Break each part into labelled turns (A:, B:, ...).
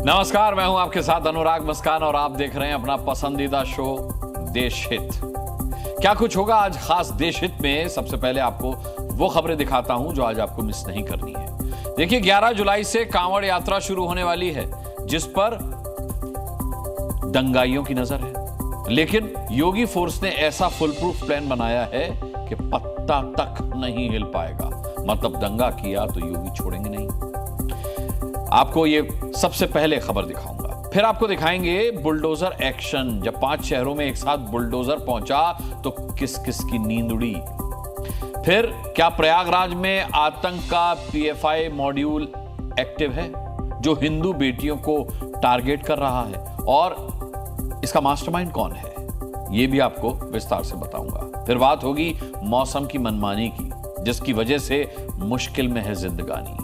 A: नमस्कार, मैं हूं आपके साथ अनुराग मस्कान और आप देख रहे हैं अपना पसंदीदा शो देश हित। क्या कुछ होगा आज खास देश हित में। सबसे पहले आपको वो खबरें दिखाता हूं जो आज आपको मिस नहीं करनी है। देखिए, 11 जुलाई से कांवड़ यात्रा शुरू होने वाली है, जिस पर दंगाइयों की नजर है। लेकिन योगी फोर्स ने ऐसा फुल प्रूफ प्लान बनाया है कि पत्ता तक नहीं हिल पाएगा। मतलब दंगा किया तो योगी छोड़ेंगे नहीं। आपको ये सबसे पहले खबर दिखाऊंगा, फिर आपको दिखाएंगे बुलडोजर एक्शन। जब 5 शहरों में एक साथ बुलडोजर पहुंचा तो किस किस की नींद उड़ी। फिर क्या प्रयागराज में आतंक का पीएफआई मॉड्यूल एक्टिव है जो हिंदू बेटियों को टारगेट कर रहा है, और इसका मास्टरमाइंड कौन है, यह भी आपको विस्तार से बताऊंगा। फिर बात होगी मौसम की मनमानी की, जिसकी वजह से मुश्किल में है जिंदगानी।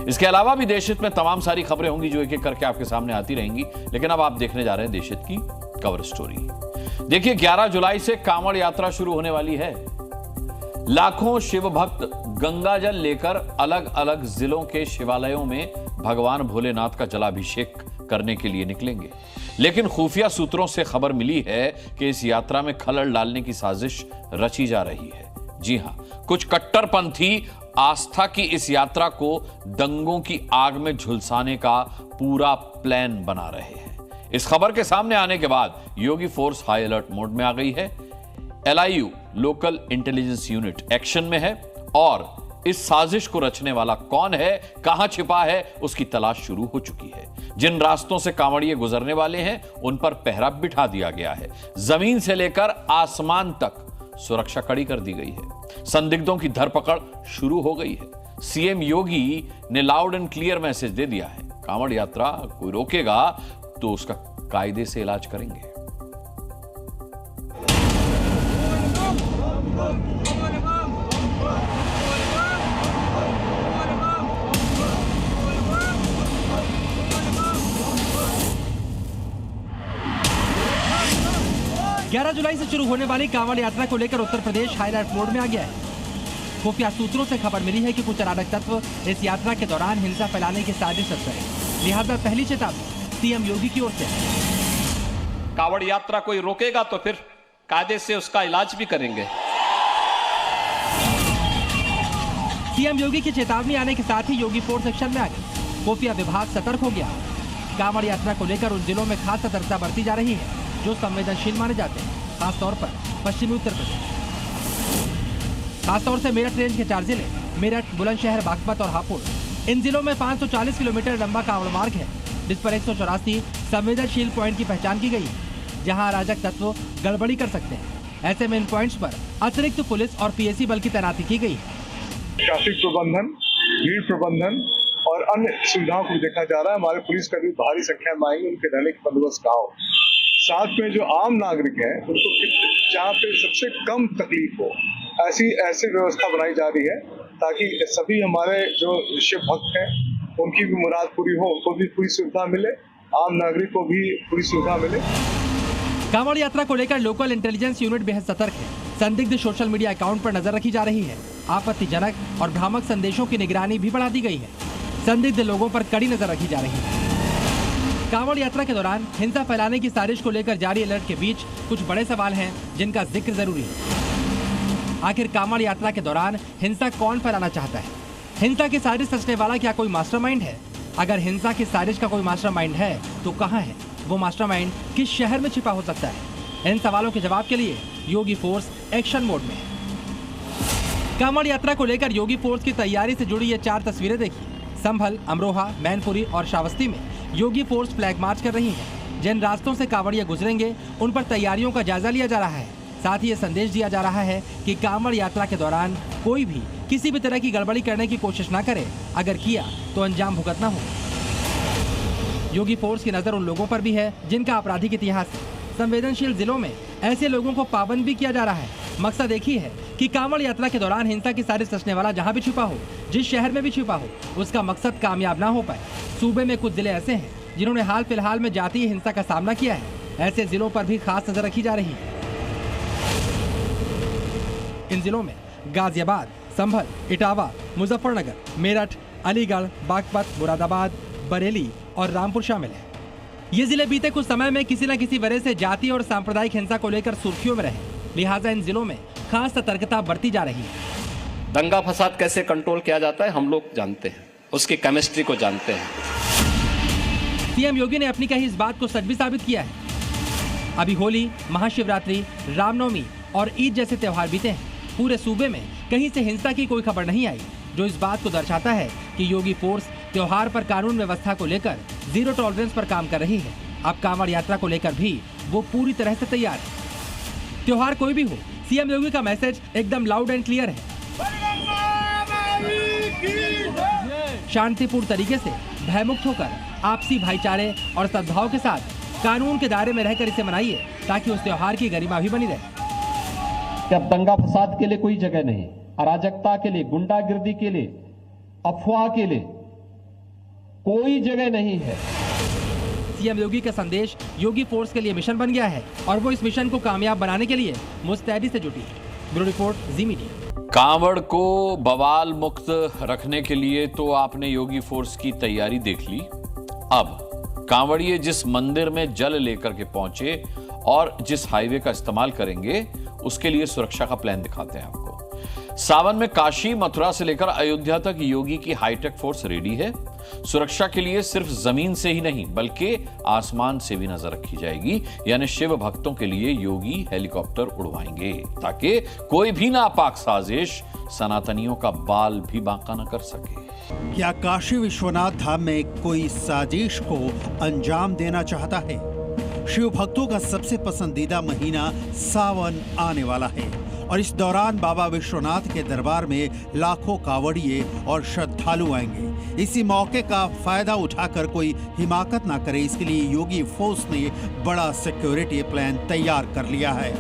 A: इसके अलावा भी देश हित में तमाम सारी खबरें होंगी जो एक एक करके आपके सामने आती रहेंगी। लेकिन अब आप देखने जा रहे हैं देश हित की कवर स्टोरी। देखिए, 11 जुलाई से कांवड़ यात्रा शुरू होने वाली है। लाखों शिव भक्त गंगा जल लेकर अलग अलग जिलों के शिवालयों में भगवान भोलेनाथ का जलाभिषेक करने के लिए निकलेंगे। लेकिन खुफिया सूत्रों से खबर मिली है कि इस यात्रा में खलल डालने की साजिश रची जा रही है। जी हां, कुछ कट्टरपंथी आस्था की इस यात्रा को दंगों की आग में झुलसाने का पूरा प्लान बना रहे हैं। इस खबर के सामने आने के बाद योगी फोर्स हाई अलर्ट मोड में आ गई है। LIU local intelligence unit action में है और इस साजिश को रचने वाला कौन है, कहां छिपा है, उसकी तलाश शुरू हो चुकी है। जिन रास्तों से कांवड़िए गुजरने वाले हैं उन पर पहरा बिठा दिया गया है। जमीन से लेकर आसमान तक सुरक्षा कड़ी कर दी गई है। संदिग्धों की धरपकड़ शुरू हो गई है। सीएम योगी ने लाउड एंड क्लियर मैसेज दे दिया है, कांवड़ यात्रा कोई रोकेगा तो उसका कायदे से इलाज करेंगे।
B: 11 जुलाई से शुरू होने वाली कांवड़ यात्रा को लेकर Uttar Pradesh high alert mode में आ गया है। खुफिया सूत्रों से खबर मिली है कि कुछ अराजक तत्व इस यात्रा के दौरान हिंसा फैलाने की साजिश रच रहे हैं। लिहाजा पहली चेतावनी सीएम योगी की ओर से है।
C: कांवड़ यात्रा कोई रोकेगा तो फिर कायदे से उसका इलाज भी करेंगे।
B: सीएम योगी की चेतावनी आने के साथ ही योगी फोर्स एक्शन में आ गई। खुफिया विभाग सतर्क हो गया। कांवड़ यात्रा को लेकर उन जिलों में खास सतर्कता बरती जा रही है जो संवेदनशील माने जाते हैं, खासतौर पर पश्चिमी उत्तर प्रदेश। खासतौर से मेरठ रेंज के 4 जिले मेरठ, बुलंदशहर, बागपत और हापुड़। इन जिलों में 540 किलोमीटर लंबा कांवड़ मार्ग है, जिस पर 184 संवेदनशील पॉइंट की पहचान की गई है, जहां अराजक तत्व गड़बड़ी कर सकते हैं। ऐसे में इन पॉइंट्स पर अतिरिक्त पुलिस और PAC बल की तैनाती की गई है।
D: ट्रैफिक प्रबंधन, भीड़ प्रबंधन और अन्य सुविधाओं को देखा जा रहा है। हमारे पुलिसकर्मी भारी संख्या में आएंगे, उनके रहने का बंदोबस्त कहाँ हो। साथ में जो आम नागरिक हैं उनको जहाँ पे सबसे कम तकलीफ हो, ऐसी व्यवस्था बनाई जा रही है ताकि सभी हमारे जो शिव भक्त हैं उनकी भी मुराद पूरी हो, उनको भी पूरी सुविधा मिले, आम नागरिक को भी पूरी सुविधा मिले।
B: कांवड़ यात्रा को लेकर लोकल इंटेलिजेंस यूनिट बेहद सतर्क है। संदिग्ध सोशल मीडिया अकाउंट पर नजर रखी जा रही है। आपत्तिजनक और भ्रामक संदेशों की निगरानी भी बढ़ा दी गई है। संदिग्ध लोगों पर कड़ी नजर रखी जा रही है। कांवड़ यात्रा के दौरान हिंसा फैलाने की साजिश को लेकर जारी अलर्ट के बीच कुछ बड़े सवाल हैं जिनका जिक्र जरूरी है। आखिर कांवड़ यात्रा के दौरान हिंसा कौन फैलाना चाहता है? हिंसा की साजिश रचने वाला क्या कोई मास्टरमाइंड है? अगर हिंसा की साजिश का कोई मास्टरमाइंड है तो कहां है? वो मास्टरमाइंड किस शहर में छिपा हो सकता है? इन सवालों के जवाब के लिए योगी फोर्स एक्शन मोड में है। कांवड़ यात्रा को लेकर योगी फोर्स की तैयारी से जुड़ी ये 4 तस्वीरें देखिए। संभल, अमरोहा, मैनपुरी और श्रावस्ती में योगी फोर्स फ्लैग मार्च कर रही है। जिन रास्तों से कांवड़िया गुजरेंगे उन पर तैयारियों का जायजा लिया जा रहा है। साथ ही ये संदेश दिया जा रहा है कि कांवड़ यात्रा के दौरान कोई भी किसी भी तरह की गड़बड़ी करने की कोशिश ना करे, अगर किया तो अंजाम भुगतना हो। योगी फोर्स की नजर उन लोगों पर भी है जिनका आपराधिक इतिहास है। संवेदनशील जिलों में ऐसे लोगों को पाबंद भी किया जा रहा है। मकसद एक ही है कि कांवड़ यात्रा के दौरान हिंसा की साजिश रचने वाला जहां भी छिपा हो, जिस शहर में भी छिपा हो, उसका मकसद कामयाब ना हो पाए। सूबे में कुछ जिले ऐसे हैं जिन्होंने हाल फिलहाल में जातीय हिंसा का सामना किया है। ऐसे जिलों पर भी खास नजर रखी जा रही है। इन जिलों में गाजियाबाद, संभल, इटावा, मुजफ्फरनगर, मेरठ, अलीगढ़, बागपत, मुरादाबाद, बरेली और रामपुर शामिल है। ये जिले बीते कुछ समय में किसी न किसी वजह से जातीय और सांप्रदायिक हिंसा को लेकर सुर्खियों में रहे, लिहाजा इन जिलों में खास सतर्कता बरती जा रही है।
C: दंगा फसाद कैसे कंट्रोल किया जाता है हम लोग जानते हैं, उसकी केमिस्ट्री को जानते हैं।
B: सीएम योगी ने अपनी कही इस बात को सच भी साबित किया है। अभी होली, महाशिवरात्रि, रामनवमी और ईद जैसे त्योहार बीते हैं। पूरे सूबे में कहीं से हिंसा की कोई खबर नहीं आई, जो इस बात को दर्शाता है कि योगी फोर्स त्योहार पर कानून व्यवस्था को लेकर जीरो टॉलरेंस पर काम कर रही है। अब कांवड़ यात्रा को लेकर भी वो पूरी तरह से तैयार है। त्योहार कोई भी हो, सीएम योगी का मैसेज एकदम लाउड एंड क्लियर है। शांतिपूर्ण तरीके से भयमुक्त होकर आपसी भाईचारे और सद्भाव के साथ कानून के दायरे में रहकर इसे मनाइए, ताकि उस त्योहार की गरिमा भी बनी रहे।
E: कि अब दंगा फसाद के लिए कोई जगह नहीं, अराजकता के लिए, गुंडागिर्दी के लिए, अफवाह के लिए कोई जगह नहीं है।
B: सीएम योगी का संदेश योगी फोर्स के लिए मिशन बन गया है और वो इस मिशन को कामयाब बनाने के लिए मुस्तैदी से जुटी है। ब्यूरो रिपोर्ट, जी मीडिया।
A: कांवड़ को बवाल मुक्त रखने के लिए तो आपने योगी फोर्स की तैयारी देख ली। अब कांवड़िए जिस मंदिर में जल लेकर के पहुंचे और जिस हाईवे का इस्तेमाल करेंगे, उसके लिए सुरक्षा का प्लान दिखाते हैं आपको। सावन में काशी, मथुरा से लेकर अयोध्या तक योगी की हाईटेक फोर्स रेडी है। सुरक्षा के लिए सिर्फ जमीन से ही नहीं बल्कि आसमान से भी नजर रखी जाएगी, यानी शिव भक्तों के लिए योगी हेलीकॉप्टर उड़वाएंगे, ताकि कोई भी नापाक साजिश सनातनियों का बाल भी बांका न कर सके।
F: क्या काशी विश्वनाथ धाम में कोई साजिश को अंजाम देना चाहता है? शिव भक्तों का सबसे पसंदीदा महीना सावन आने वाला है और इस दौरान बाबा विश्वनाथ के दरबार में लाखों कांवड़िए और श्रद्धालु आएंगे। इसी मौके का फायदा उठाकर कोई हिमाकत ना करे, इसके लिए योगी फोर्स ने बड़ा सिक्योरिटी प्लान तैयार कर लिया है।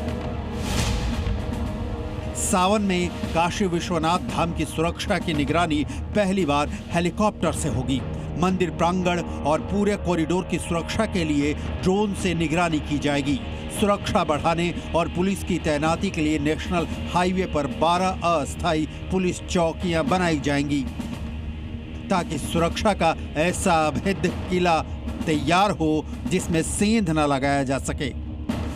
F: सावन में काशी विश्वनाथ धाम की सुरक्षा की निगरानी पहली बार हेलीकॉप्टर से होगी। मंदिर प्रांगण और पूरे कॉरिडोर की सुरक्षा के लिए ड्रोन से निगरानी की जाएगी। सुरक्षा बढ़ाने और पुलिस की तैनाती के लिए नेशनल हाईवे पर 12 अस्थायी पुलिस चौकियां बनाई जाएंगी, ताकि सुरक्षा का ऐसा अभेद्य किला तैयार हो जिसमें सेंध न लगाया जा सके।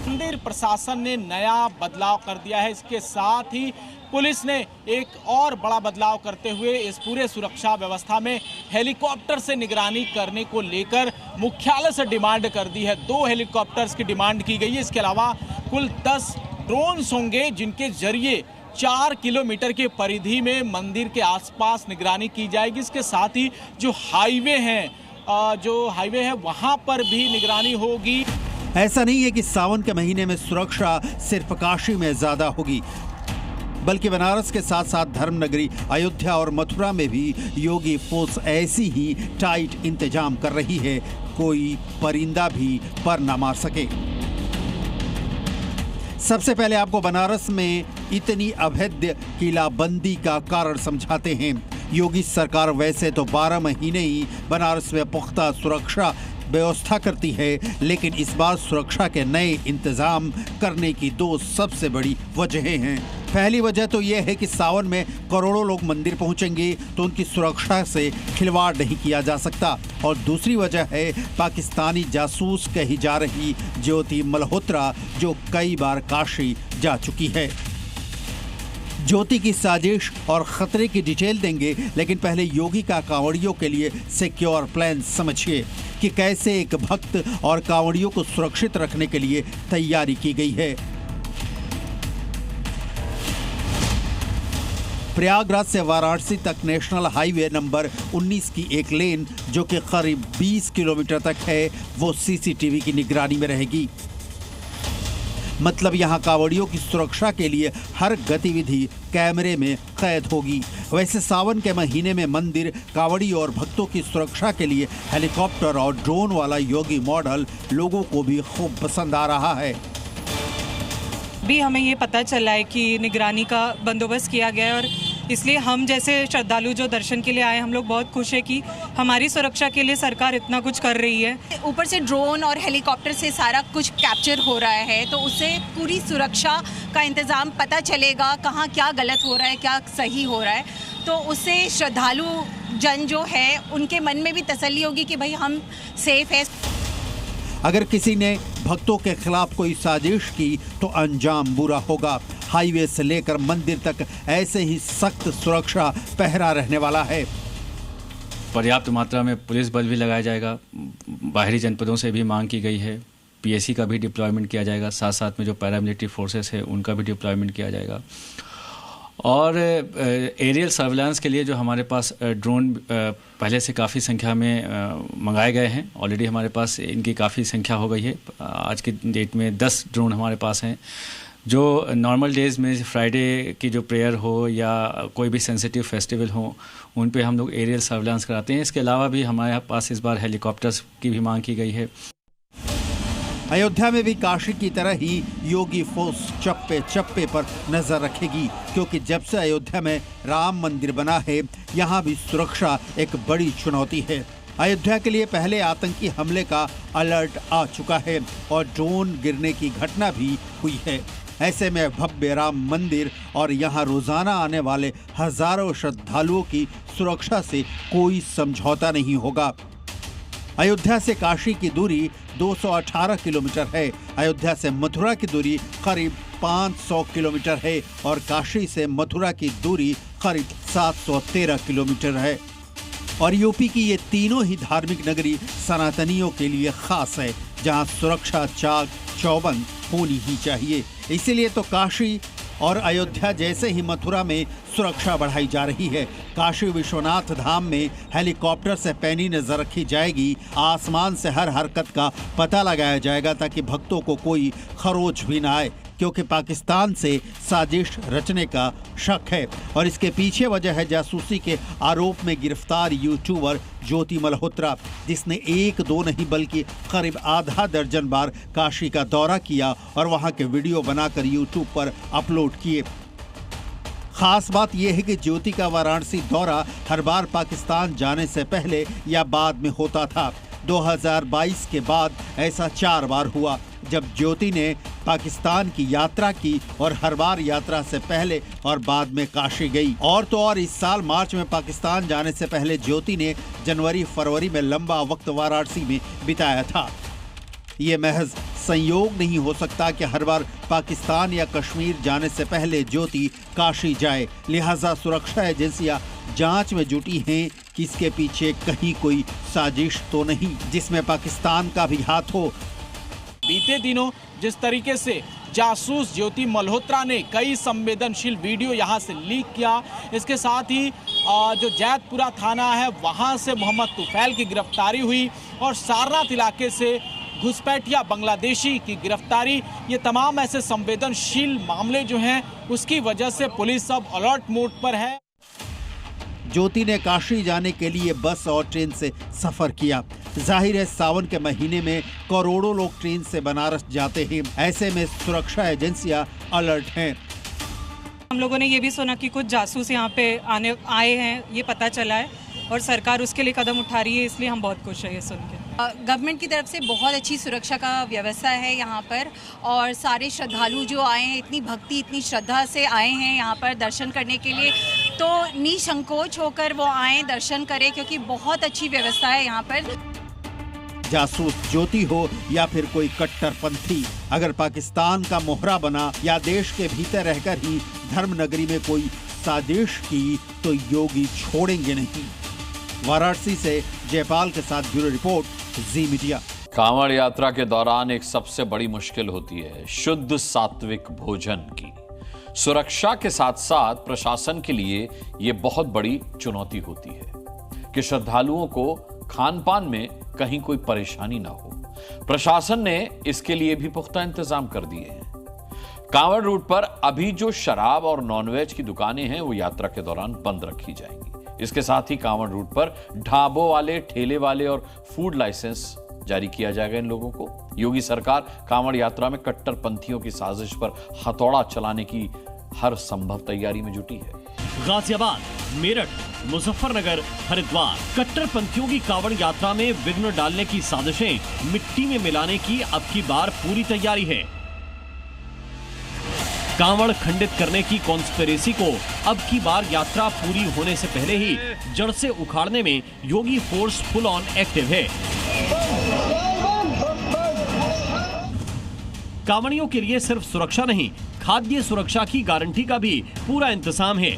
G: मंदिर प्रशासन ने नया बदलाव कर दिया है। इसके साथ ही पुलिस ने एक और बड़ा बदलाव करते हुए इस पूरे सुरक्षा व्यवस्था में हेलीकॉप्टर से निगरानी करने को लेकर मुख्यालय से डिमांड कर दी है। 2 हेलीकॉप्टर्स की डिमांड की गई है। इसके अलावा कुल 10 ड्रोन्स होंगे, जिनके जरिए 4 किलोमीटर के परिधि में मंदिर के आसपास निगरानी की जाएगी। इसके साथ ही जो हाईवे है वहां पर भी निगरानी होगी।
F: ऐसा नहीं है कि सावन के महीने में सुरक्षा सिर्फ काशी में ज्यादा होगी, बल्कि बनारस के साथ साथ धर्मनगरी अयोध्या और मथुरा में भी योगी फोर्स ऐसी ही टाइट इंतजाम कर रही है, कोई परिंदा भी पर न मार सके। सबसे पहले आपको बनारस में इतनी अभेद्य किलाबंदी का कारण समझाते हैं। योगी सरकार वैसे तो 12 महीने ही बनारस में पुख्ता सुरक्षा व्यवस्था करती है, लेकिन इस बार सुरक्षा के नए इंतजाम करने की 2 सबसे बड़ी वजहें हैं। पहली वजह तो यह है कि सावन में करोड़ों लोग मंदिर पहुंचेंगे, तो उनकी सुरक्षा से खिलवाड़ नहीं किया जा सकता। और दूसरी वजह है पाकिस्तानी जासूस कही जा रही ज्योति मल्होत्रा, जो कई बार काशी जा चुकी है। ज्योति की साजिश और खतरे की डिटेल देंगे, लेकिन पहले योगी का कांवड़ियों के लिए सिक्योर प्लान समझिए कि कैसे एक भक्त और कांवड़ियों को सुरक्षित रखने के लिए तैयारी की गई है। प्रयागराज से वाराणसी तक नेशनल हाईवे नंबर 19 की एक लेन, जो कि करीब 20 किलोमीटर तक है, वो सीसीटीवी की निगरानी में रहेगी। मतलब यहाँ कांवड़ियों की सुरक्षा के लिए हर गतिविधि कैमरे में कैद होगी। वैसे सावन के महीने में मंदिर, कांवड़ी और भक्तों की सुरक्षा के लिए हेलीकॉप्टर और ड्रोन वाला योगी मॉडल लोगों को भी खूब पसंद आ रहा है।
H: भी हमें ये पता चला है कि निगरानी का बंदोबस्त किया गया है और इसलिए हम जैसे श्रद्धालु जो दर्शन के लिए आए, हम लोग बहुत खुश है कि हमारी सुरक्षा के लिए सरकार इतना कुछ कर रही है।
I: ऊपर से ड्रोन और हेलीकॉप्टर से सारा कुछ कैप्चर हो रहा है, तो उससे पूरी सुरक्षा का इंतज़ाम पता चलेगा, कहाँ क्या गलत हो रहा है, क्या सही हो रहा है। तो उससे श्रद्धालु जन जो है उनके मन में भी तसल्ली होगी कि भाई हम सेफ है।
F: अगर किसी ने भक्तों के खिलाफ कोई साजिश की तो अंजाम बुरा होगा। हाईवे से लेकर मंदिर तक ऐसे ही सख्त सुरक्षा पहरा रहने वाला है।
J: पर्याप्त मात्रा में पुलिस बल भी लगाया जाएगा। बाहरी जनपदों से भी मांग की गई है। पीएसी का भी डिप्लॉयमेंट किया जाएगा। साथ साथ में जो पैरामिलिट्री फोर्सेस है उनका भी डिप्लॉयमेंट किया जाएगा। और एरियल सर्विलांस के लिए जो हमारे पास ड्रोन पहले से काफ़ी संख्या में मंगाए गए हैं। ऑलरेडी हमारे पास इनकी काफ़ी संख्या हो गई है। आज की डेट में 10 ड्रोन हमारे पास हैं जो नॉर्मल डेज़ में फ्राइडे की जो प्रेयर हो या कोई भी सेंसिटिव फेस्टिवल हो उन पे हम लोग एरियल सर्विलांस कराते हैं। इसके अलावा भी हमारे पास इस बार हेलीकॉप्टर्स की भी मांग की गई है।
F: अयोध्या में भी काशी की तरह ही योगी फोर्स चप्पे चप्पे पर नजर रखेगी, क्योंकि जब से अयोध्या में राम मंदिर बना है यहाँ भी सुरक्षा एक बड़ी चुनौती है। अयोध्या के लिए पहले आतंकी हमले का अलर्ट आ चुका है और ड्रोन गिरने की घटना भी हुई है। ऐसे में भव्य राम मंदिर और यहाँ रोजाना आने वाले हजारों श्रद्धालुओं की सुरक्षा से कोई समझौता नहीं होगा। अयोध्या से काशी की दूरी 218 किलोमीटर है। अयोध्या से मथुरा की दूरी करीब 500 किलोमीटर है और काशी से मथुरा की दूरी करीब 713 किलोमीटर है। और यूपी की ये तीनों ही धार्मिक नगरी सनातनियों के लिए खास है, जहां सुरक्षा चाक चौबंद होनी ही चाहिए। इसीलिए तो काशी और अयोध्या जैसे ही मथुरा में सुरक्षा बढ़ाई जा रही है। काशी विश्वनाथ धाम में हेलीकॉप्टर से पैनी नजर रखी जाएगी। आसमान से हर हरकत का पता लगाया जाएगा ताकि भक्तों को कोई खरोच भी ना आए, क्योंकि पाकिस्तान से साजिश रचने का शक है और इसके पीछे वजह है जासूसी के आरोप में गिरफ्तार यूट्यूबर ज्योति मल्होत्रा, जिसने 1-2 नहीं बल्कि करीब आधा दर्जन बार काशी का दौरा किया और वहां के वीडियो बनाकर यूट्यूब पर अपलोड किए। खास बात यह है कि ज्योति का वाराणसी दौरा हर बार पाकिस्तान जाने से पहले या बाद में होता था। 2022 के बाद ऐसा 4 बार हुआ जब ज्योति ने पाकिस्तान की यात्रा की और हर बार यात्रा से पहले और बाद में काशी गई। और तो और इस साल मार्च में पाकिस्तान जाने से पहले ज्योति ने जनवरी-फरवरी में लंबा वक्त वाराणसी में बिताया था। ये महज संयोग नहीं हो सकता कि हर बार पाकिस्तान या कश्मीर जाने से पहले ज्योति काशी जाए। लिहाजा सुरक्षा एजेंसियां जांच में जुटी हैं कि इसके पीछे कहीं कोई साजिश तो नहीं जिसमें पाकिस्तान का भी हाथ हो।
G: बीते दिनों जिस तरीके से जासूस ज्योति मल्होत्रा ने कई संवेदनशील वीडियो यहां से लीक किया, इसके साथ ही जो जैतपुरा थाना है वहां से मोहम्मद तुफैल की गिरफ्तारी हुई और सारनाथ इलाके से घुसपैठिया बांग्लादेशी की गिरफ्तारी, ये तमाम ऐसे संवेदनशील मामले जो हैं उसकी वजह से पुलिस अब अलर्ट मोड पर है।
F: ज्योति ने काशी जाने के लिए बस और ट्रेन से सफर किया। जाहिर है सावन के महीने में करोड़ों लोग ट्रेन से बनारस जाते हैं। ऐसे में सुरक्षा एजेंसियां अलर्ट हैं।
H: हम लोगों ने ये भी सुना कि कुछ जासूस यहाँ पे आए हैं, ये पता चला है और सरकार उसके लिए कदम उठा रही है, इसलिए हम बहुत खुश हैं ये सुन के।
I: गवर्नमेंट की तरफ से बहुत अच्छी सुरक्षा का व्यवस्था है यहाँ पर और सारे श्रद्धालु जो आए हैं इतनी भक्ति इतनी श्रद्धा से आए हैं यहाँ पर दर्शन करने के लिए, तो निसंकोच होकर वो आए दर्शन करें क्योंकि बहुत अच्छी व्यवस्था है यहाँ पर।
F: जासूस ज्योति हो या फिर कोई कट्टरपंथी, अगर पाकिस्तान का मोहरा बना या देश के भीतर रहकर ही धर्मनगरी में कोई साजिश की तो योगी छोड़ेंगे नहीं। वाराणसी से जयपाल के साथ ब्यूरो रिपोर्ट, जी मीडिया।
A: कांवड़ यात्रा के दौरान एक सबसे बड़ी मुश्किल होती है शुद्ध सात्विक भोजन की। सुरक्षा के साथ साथ प्रशासन के लिए यह बहुत बड़ी चुनौती होती है कि श्रद्धालुओं को खान पान में कहीं कोई परेशानी ना हो। प्रशासन ने इसके लिए भी पुख्ता इंतजाम कर दिए हैं। कांवड़ रूट पर अभी जो शराब और नॉनवेज की दुकानें हैं वो यात्रा के दौरान बंद रखी जाएंगी। इसके साथ ही कांवड़ रूट पर ढाबों वाले, ठेले वाले और फूड लाइसेंस जारी किया जाएगा इन लोगों को। योगी सरकार कांवड़ यात्रा में कट्टरपंथियों की साजिश पर हथौड़ा चलाने की हर संभव तैयारी में जुटी है।
K: गाजियाबाद, मेरठ, मुजफ्फरनगर, हरिद्वार कट्टरपंथियों की कांवड़ यात्रा में विघ्न डालने की साजिशें मिट्टी में मिलाने की अब की बार पूरी तैयारी है। कांवड़ खंडित करने की कॉन्स्पिरेसी को अब की बार यात्रा पूरी होने से पहले ही जड़ से उखाड़ने में योगी फोर्स फुल ऑन एक्टिव है। कांवड़ियों के लिए सिर्फ सुरक्षा नहीं, खाद्य सुरक्षा की गारंटी का भी पूरा इंतजाम है।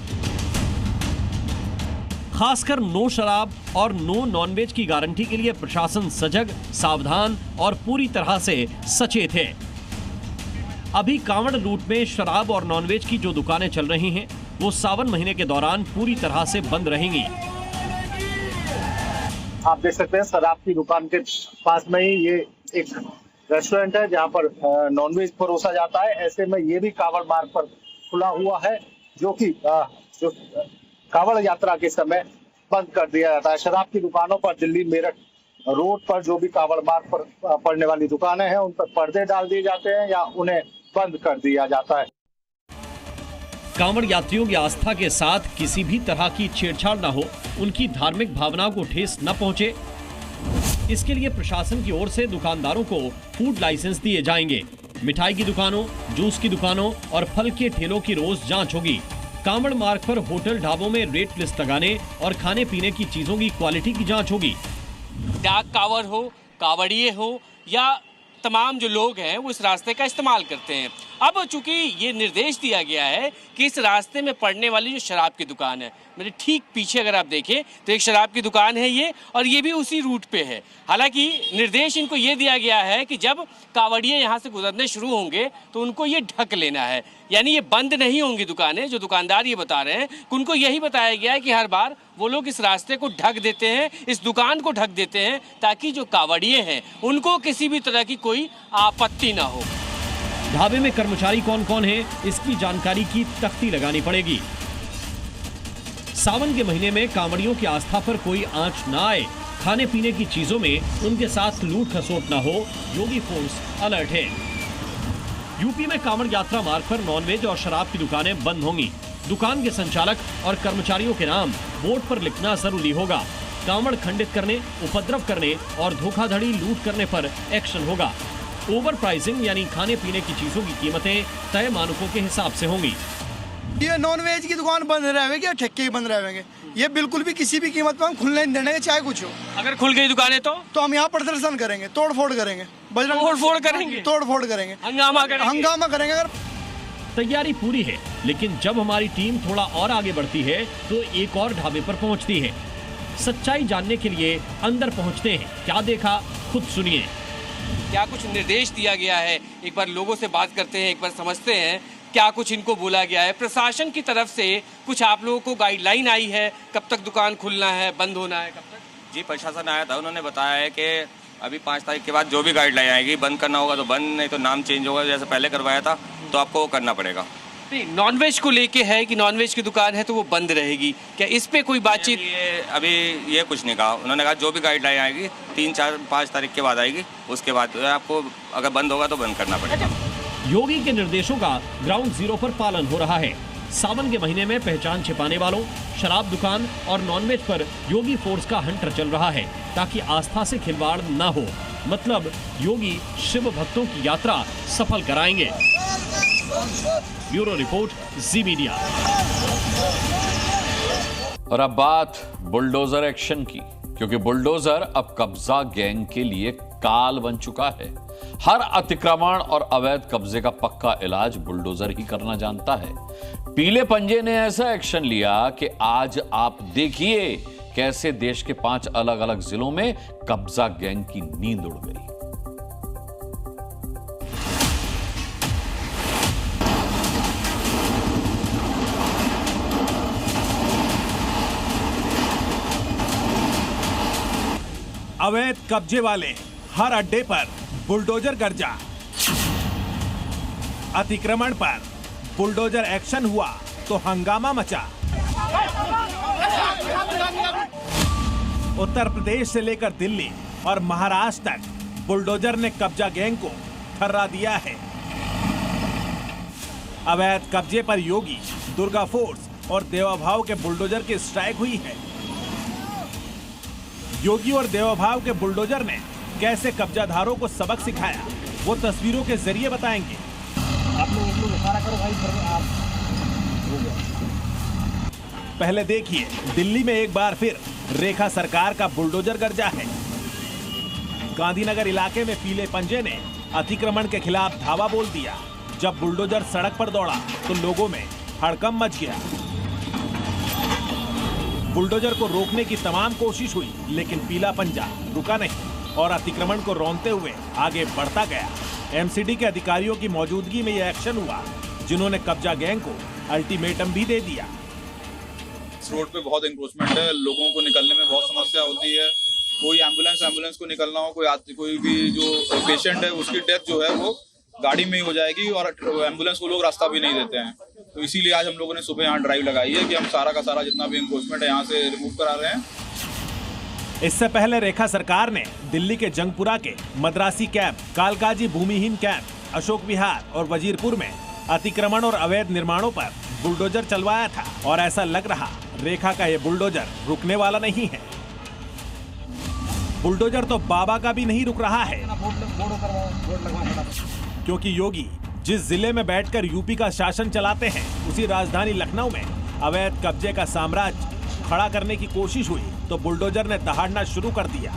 K: खासकर नो शराब और नो नॉनवेज की गारंटी के लिए प्रशासन सजग, सावधान और पूरी तरह से सचेत है। अभी कांवड़ रूट में शराब और नॉनवेज की जो दुकानें चल रही हैं, वो सावन महीने के दौरान पूरी तरह से बंद रहेंगी।
L: आप देख सकते हैं शराब की दुकान के पास में ही ये एक रेस्टोरेंट है जहां पर नॉनवेज परोसा जाता है। ऐसे में ये भी कांवड़ मार्ग पर खुला हुआ है, जो कि जो कांवड़ यात्रा के समय बंद कर दिया जाता है। शराब की दुकानों पर दिल्ली मेरठ रोड पर जो भी कांवड़ मार्ग पर पड़ने वाली दुकानें हैं, उन पर पर्दे डाल दिए जाते हैं या उन्हें बंद कर दिया जाता है।
K: कांवड़ यात्रियों की आस्था के साथ किसी भी तरह की छेड़छाड़ न हो, उनकी धार्मिक भावनाओं को ठेस न पहुंचे, इसके लिए प्रशासन की ओर से दुकानदारों को फूड लाइसेंस दिए जाएंगे। मिठाई की दुकानों, जूस की दुकानों और फल के ठेलों की रोज जांच होगी। कांवड़ मार्ग पर होटल ढाबों में रेट लिस्ट लगाने और खाने पीने की चीजों की क्वालिटी की जांच होगी।
M: डाक कांवड़ हो, कांवड़िए हो या तमाम जो लोग हैं वो इस रास्ते का इस्तेमाल करते हैं। अब चूंकि ये निर्देश दिया गया है कि इस रास्ते में पड़ने वाली जो शराब की दुकान है, मेरे ठीक पीछे अगर आप देखें तो एक शराब की दुकान है ये, और ये भी उसी रूट पे है। हालांकि निर्देश इनको ये दिया गया है कि जब कांवड़िए यहाँ से गुजरने शुरू होंगे तो उनको ये ढक लेना है, यानी ये बंद नहीं होंगी दुकानें। जो दुकानदार ये बता रहे हैं कि उनको यही बताया गया है कि हर बार वो लोग इस रास्ते को ढक देते हैं, इस दुकान को ढक देते हैं, ताकि जो कांवड़िए हैं उनको किसी भी तरह की कोई आपत्ति ना हो।
K: ढाबे में कर्मचारी कौन कौन है, इसकी जानकारी की तख्ती लगानी पड़ेगी। सावन के महीने में कांवड़ियों की आस्था पर कोई आंच न आए, खाने पीने की चीजों में उनके साथ लूट खसोट न हो, योगी फोर्स अलर्ट है। यूपी में कांवड़ यात्रा मार्ग पर नॉनवेज और शराब की दुकानें बंद होंगी। दुकान के संचालक और कर्मचारियों के नाम बोर्ड पर लिखना जरूरी होगा। कांवड़ खंडित करने, उपद्रव करने और धोखाधड़ी लूट करने पर एक्शन होगा। ओवर प्राइसिंग यानी खाने पीने की चीजों की कीमतें तय मानकों के हिसाब से होंगी।
N: ये नॉनवेज की दुकान बंद रहेगी या ठेके ही बंद रहेंगे, ये बिल्कुल भी किसी भी कीमत पर हम खुलने नहीं देंगे, चाहे कुछ हो।
M: अगर खुल गई दुकानें तो
N: हम यहाँ प्रदर्शन करेंगे, तोड़ फोड़ करेंगे, तोड़ फोड़ करेंगे,
M: हंगामा
N: करेंगे। अगर
K: तैयारी पूरी है, लेकिन जब हमारी टीम थोड़ा और आगे बढ़ती है तो एक और ढाबे पर पहुंचती है। सच्चाई जानने के लिए अंदर पहुंचते हैं। क्या देखा खुद सुनिए।
M: क्या कुछ निर्देश दिया गया है, एक बार लोगों से बात करते हैं, एक बार समझते हैं क्या कुछ इनको बोला गया है। प्रशासन की तरफ से कुछ आप लोगों को गाइडलाइन आई है, कब तक दुकान खुलना है, बंद होना है, कब तक?
O: जी, प्रशासन आया था, उन्होंने बताया है कि अभी 5 तारीख के बाद जो भी गाइडलाइन आएगी, बंद करना होगा तो बंद, नहीं तो नाम चेंज होगा, जैसे पहले करवाया था तो आपको वो करना पड़ेगा।
M: नहीं, नॉनवेज को लेके है कि नॉनवेज की दुकान है तो वो बंद रहेगी, क्या इस पे कोई बातचीत?
O: अभी ये कुछ नहीं कहा उन्होंने, कहा जो भी गाइडलाइन आएगी 3, 4, 5 तारीख के बाद आएगी, उसके बाद आपको अगर बंद होगा तो बंद करना पड़ेगा।
K: योगी के निर्देशों का ग्राउंड जीरो पर पालन हो रहा है। सावन के महीने में पहचान छिपाने वालों, शराब दुकान और नॉनवेज पर योगी फोर्स का हंटर चल रहा है, ताकि आस्था से खिलवाड़ न हो। मतलब योगी शिव भक्तों की यात्रा सफल कराएंगे। ब्यूरो रिपोर्ट, जी मीडिया।
A: और अब बात बुलडोजर एक्शन की, क्योंकि बुलडोजर अब कब्जा गैंग के लिए काल बन चुका है। हर अतिक्रमण और अवैध कब्जे का पक्का इलाज बुलडोजर ही करना जानता है। पीले पंजे ने ऐसा एक्शन लिया कि आज आप देखिए कैसे देश के 5 अलग अलग जिलों में कब्जा गैंग की नींद उड़ गई।
P: अवैध कब्जे वाले हर अड्डे पर बुलडोजर गर्जा। अतिक्रमण पर बुलडोजर एक्शन हुआ तो हंगामा मचा। उत्तर प्रदेश से लेकर दिल्ली और महाराष्ट्र तक बुलडोजर ने कब्जा गैंग को थर्रा दिया है। अवैध कब्जे पर योगी, दुर्गा फोर्स और देवाभाव के बुलडोजर की स्ट्राइक हुई है। योगी और देवाभाव के बुलडोजर ने कैसे कब्जाधारों को सबक सिखाया, वो तस्वीरों के जरिए बताएंगे।
Q: आप लोग इशारा करो भाई, आप हो गया।
P: पहले देखिए, दिल्ली में एक बार फिर रेखा सरकार का बुलडोजर गरजा है। गांधीनगर इलाके में पीले पंजे ने अतिक्रमण के खिलाफ धावा बोल दिया। जब बुलडोजर सड़क पर दौड़ा तो लोगों में हड़कंप मच गया। बुलडोजर को रोकने की तमाम कोशिश हुई, लेकिन पीला पंजा रुका नहीं और अतिक्रमण को रौंदते हुए आगे बढ़ता गया। एमसीडी के अधिकारियों की मौजूदगी में यह एक्शन हुआ, जिन्होंने कब्जा गैंग को अल्टीमेटम भी दे दिया।
R: इस रोड पे बहुत इंक्रोचमेंट है, लोगों को निकलने में बहुत समस्या होती है। कोई एम्बुलेंस को निकलना हो, कोई भी जो पेशेंट है उसकी डेथ जो है वो गाड़ी में ही हो जाएगी और एम्बुलेंस को लोग रास्ता भी नहीं देते हैं। तो इसीलिए आज हम लोगों ने सुबह यहाँ ड्राइव लगाई है कि हम सारा का सारा जितना भी इंक्रोचमेंट है यहाँ से रिमूव करा रहे हैं।
P: इससे पहले रेखा सरकार ने दिल्ली के जंगपुरा के मद्रासी कैंप, कालकाजी भूमिहीन कैंप, अशोक विहार और वजीरपुर में अतिक्रमण और अवैध निर्माणों पर बुलडोजर चलवाया था और ऐसा लग रहा रेखा का ये बुलडोजर रुकने वाला नहीं है। बुलडोजर तो बाबा का भी नहीं रुक रहा है, क्योंकि योगी जिस जिले में बैठकर यूपी का शासन चलाते हैं, उसी राजधानी लखनऊ में अवैध कब्जे का साम्राज्य खड़ा करने की कोशिश हुई तो बुलडोजर ने दहाड़ना शुरू कर दिया।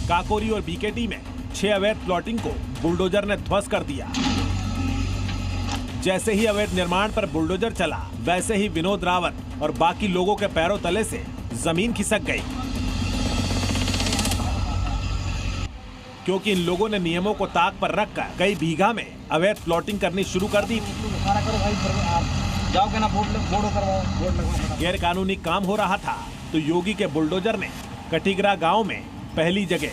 P: काकोरी और बीकेटी में 6 अवैध प्लॉटिंग को बुलडोजर ने ध्वस्त कर दिया। जैसे ही अवैध निर्माण पर बुलडोजर चला, वैसे ही विनोद रावत और बाकी लोगों के पैरों तले से जमीन खिसक गई, क्योंकि इन लोगों ने नियमों को ताक पर रखकर कई बीघा में अवैध प्लॉटिंग करनी शुरू कर दी। गैर कानूनी काम हो रहा था तो योगी के बुलडोजर ने कटिगरा गांव में पहली जगह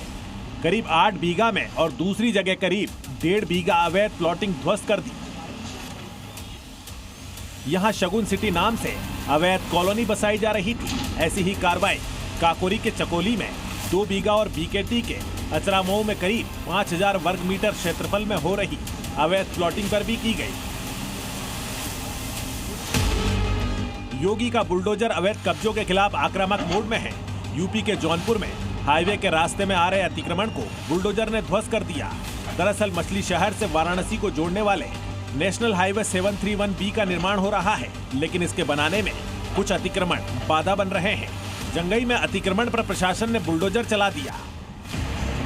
P: करीब 8 बीघा में और दूसरी जगह करीब 1.5 बीघा अवैध प्लॉटिंग ध्वस्त कर दी। यहाँ शगुन सिटी नाम से अवैध कॉलोनी बसाई जा रही थी। ऐसी ही कार्रवाई काकोरी के चकोली में 2 बीघा और बीकेटी के अचरामऊ में करीब 5000 वर्ग मीटर क्षेत्रफल में हो रही अवैध प्लॉटिंग पर भी की गई। योगी का बुलडोजर अवैध कब्जों के खिलाफ आक्रामक मोड में है। यूपी के जौनपुर में हाईवे के रास्ते में आ रहे अतिक्रमण को बुलडोजर ने ध्वस्त कर दिया। दरअसल मछली शहर से वाराणसी को जोड़ने वाले नेशनल हाईवे 731B का निर्माण हो रहा है, लेकिन इसके बनाने में कुछ अतिक्रमण बाधा बन रहे हैं। जंगई में अतिक्रमण पर प्रशासन ने बुलडोजर चला दिया।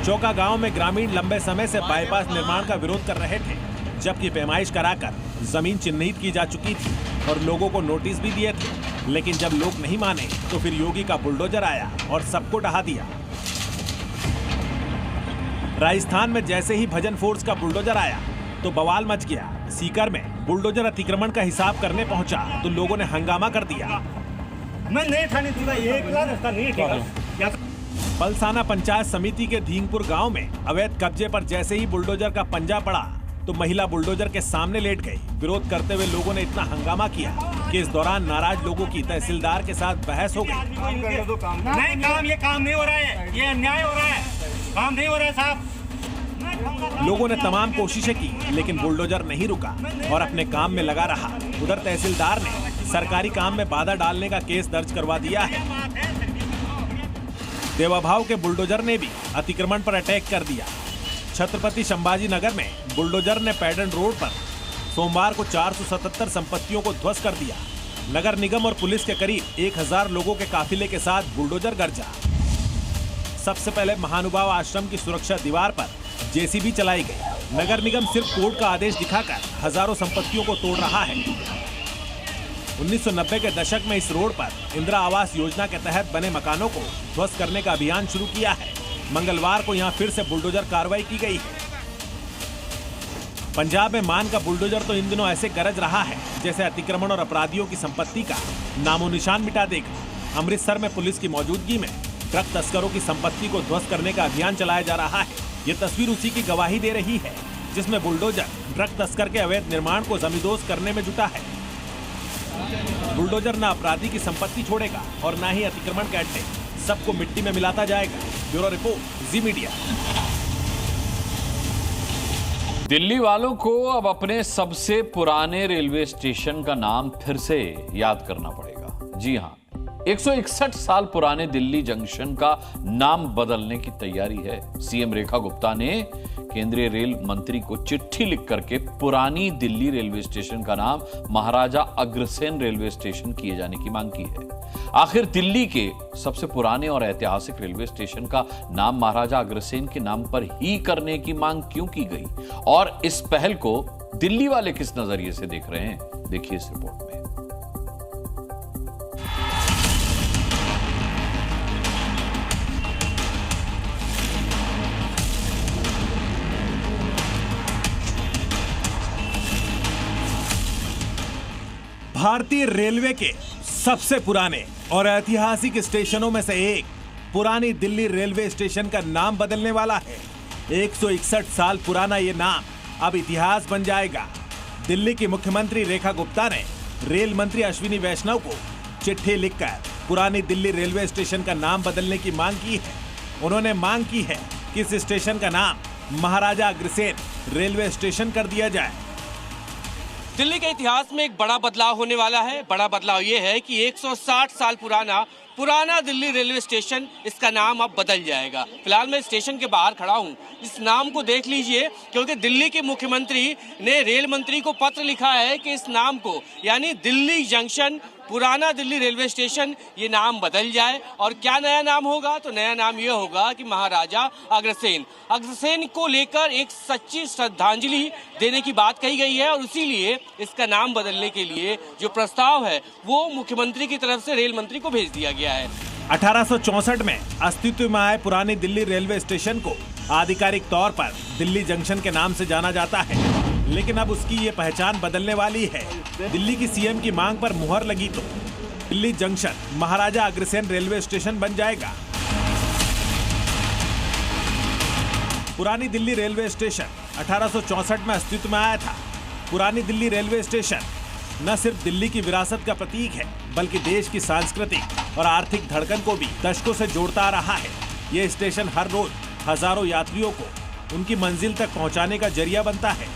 P: चौका गांव में ग्रामीण लंबे समय से बाईपास निर्माण का विरोध कर रहे थे, जबकि पैमाइश कराकर जमीन चिन्हित की जा चुकी थी और लोगों को नोटिस भी दिए थे। लेकिन जब लोग नहीं माने तो फिर योगी का बुलडोजर आया और सबको ढहा दिया। राजस्थान में जैसे ही भजन फोर्स का बुलडोजर आया तो बवाल मच गया। सीकर में बुलडोजर अतिक्रमण का हिसाब करने पहुंचा तो लोगों ने हंगामा कर दिया। पलसाना पंचायत समिति के धींगपुर गांव में अवैध कब्जे पर जैसे ही बुलडोजर का पंजा पड़ा तो महिला बुलडोजर के सामने लेट गई। विरोध करते हुए लोगों ने इतना हंगामा किया कि इस दौरान नाराज लोगों की तहसीलदार के साथ बहस हो गई।
Q: ये काम नहीं हो रहा है, ये अन्याय हो रहा है, काम नहीं हो रहा है साहब।
P: लोगों ने तमाम कोशिशें की, लेकिन बुलडोजर नहीं रुका और अपने काम में लगा रहा। उधर तहसीलदार ने सरकारी काम में बाधा डालने का केस दर्ज करवा दिया है। देवाभाव के बुलडोजर ने भी अतिक्रमण पर अटैक कर दिया। छत्रपति संभाजी नगर में बुलडोजर ने पैडन रोड पर सोमवार को 477 संपत्तियों को ध्वस्त कर दिया। नगर निगम और पुलिस के करीब 1000 लोगों के काफिले के साथ बुलडोजर गरजा। सबसे पहले महानुभाव आश्रम की सुरक्षा दीवार पर जेसीबी चलाई गई। नगर निगम सिर्फ कोर्ट का आदेश दिखाकर हजारों संपत्तियों को तोड़ रहा है। 1990 के दशक में इस रोड पर इंदिरा आवास योजना के तहत बने मकानों को ध्वस्त करने का अभियान शुरू किया है। मंगलवार को यहां फिर से बुलडोजर कार्रवाई की गई है। पंजाब में मान का बुलडोजर तो इन दिनों ऐसे गरज रहा है जैसे अतिक्रमण और अपराधियों की संपत्ति का नामो निशान मिटा देगा। अमृतसर में पुलिस की मौजूदगी में ड्रग तस्करों की संपत्ति को ध्वस्त करने का अभियान चलाया जा रहा है। ये तस्वीर उसी की गवाही दे रही है, जिसमें बुलडोजर ड्रग तस्कर के अवैध निर्माण को जमींदोज करने में जुटा है। बुलडोजर न अपराधी की संपत्ति छोड़ेगा और न ही अतिक्रमण के अड्डे, सबको मिट्टी में मिलाता जाएगा। ब्यूरो रिपोर्ट, जी मीडिया।
A: दिल्ली वालों को अब अपने सबसे पुराने रेलवे स्टेशन का नाम फिर से याद करना पड़ेगा। जी हां, 161 साल पुराने दिल्ली जंक्शन का नाम बदलने की तैयारी है। सीएम रेखा गुप्ता ने केंद्रीय रेल मंत्री को चिट्ठी लिख करके पुरानी दिल्ली रेलवे स्टेशन का नाम महाराजा अग्रसेन रेलवे स्टेशन किए जाने की मांग की है। आखिर दिल्ली के सबसे पुराने और ऐतिहासिक रेलवे स्टेशन का नाम महाराजा अग्रसेन के नाम पर ही करने की मांग क्यों की गई और इस पहल को दिल्ली वाले किस नजरिए से देख रहे हैं, देखिए इस रिपोर्ट में।
P: भारतीय रेलवे के सबसे पुराने और ऐतिहासिक स्टेशनों में से एक पुरानी दिल्ली रेलवे स्टेशन का नाम बदलने वाला है। 161 साल पुराना ये नाम अब इतिहास बन जाएगा। दिल्ली की मुख्यमंत्री रेखा गुप्ता ने रेल मंत्री अश्विनी वैष्णव को चिट्ठी लिखकर पुरानी दिल्ली रेलवे स्टेशन का नाम बदलने की मांग की है। उन्होंने मांग की है कि इस स्टेशन का नाम महाराजा अग्रसेन रेलवे स्टेशन कर दिया जाए।
M: दिल्ली के इतिहास में एक बड़ा बदलाव होने वाला है। बड़ा बदलाव ये है कि 160 साल पुराना दिल्ली रेलवे स्टेशन, इसका नाम अब बदल जाएगा। फिलहाल मैं स्टेशन के बाहर खड़ा हूँ, इस नाम को देख लीजिए, क्योंकि दिल्ली के मुख्यमंत्री ने रेल मंत्री को पत्र लिखा है कि इस नाम को, यानी दिल्ली जंक्शन पुराना दिल्ली रेलवे स्टेशन, ये नाम बदल जाए। और क्या नया नाम होगा? तो नया नाम ये होगा कि महाराजा अग्रसेन को लेकर एक सच्ची श्रद्धांजलि देने की बात कही गई है और इसीलिए इसका नाम बदलने के लिए जो प्रस्ताव है वो मुख्यमंत्री की तरफ से रेल मंत्री को भेज दिया गया है।
P: 1864 में अस्तित्व में आए पुरानी दिल्ली रेलवे स्टेशन को आधिकारिक तौर पर दिल्ली जंक्शन के नाम से जाना जाता है, लेकिन अब उसकी ये पहचान बदलने वाली है। दिल्ली की सीएम की मांग पर मुहर लगी तो Delhi junction Maharaja Agrasen railway station बन जाएगा। पुरानी दिल्ली रेलवे स्टेशन 1864 में अस्तित्व में आया था। पुरानी दिल्ली रेलवे स्टेशन न सिर्फ दिल्ली की विरासत का प्रतीक है, बल्कि देश की सांस्कृतिक और आर्थिक धड़कन को भी दशकों से जोड़ता आ रहा है। ये स्टेशन हर रोज हजारों यात्रियों को उनकी मंजिल तक पहुंचाने का जरिया बनता है।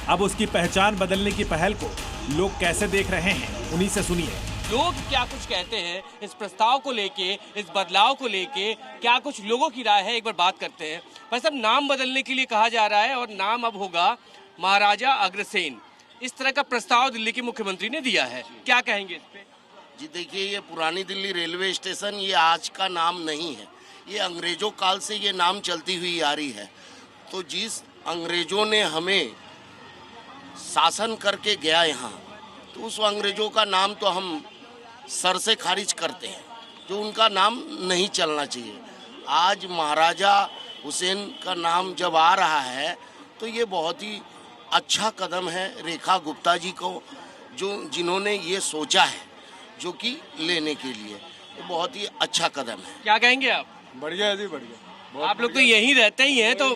P: अब उसकी पहचान बदलने की पहल को लोग कैसे देख रहे हैं, उन्हीं से सुनिए।
M: लोग क्या कुछ कहते हैं इस प्रस्ताव को लेके, इस बदलाव को लेके, क्या कुछ लोगों की राय है, एक बार बात करते हैं। बस अब नाम बदलने के लिए कहा जा रहा है और नाम अब होगा महाराजा अग्रसेन। इस तरह का प्रस्ताव दिल्ली के मुख्यमंत्री ने दिया है, क्या कहेंगे इस पे?
S: जी देखिए, ये पुरानी दिल्ली रेलवे स्टेशन ये आज का नाम नहीं है, ये अंग्रेजों काल से ये नाम चलती हुई आ रही है। तो जिस अंग्रेजों ने हमें शासन करके गया यहाँ, तो उस अंग्रेजों का नाम तो हम सर से खारिज करते हैं, जो उनका नाम नहीं चलना चाहिए। आज महाराजा हुसैन का नाम जब आ रहा है तो ये बहुत ही अच्छा कदम है रेखा गुप्ता जी को, जिन्होंने ये सोचा है, जो कि लेने के लिए ये बहुत ही अच्छा कदम है।
M: क्या कहेंगे आप?
T: बढ़िया है जी, बढ़िया।
M: आप लोग तो यहीं रहते ही हैं, तो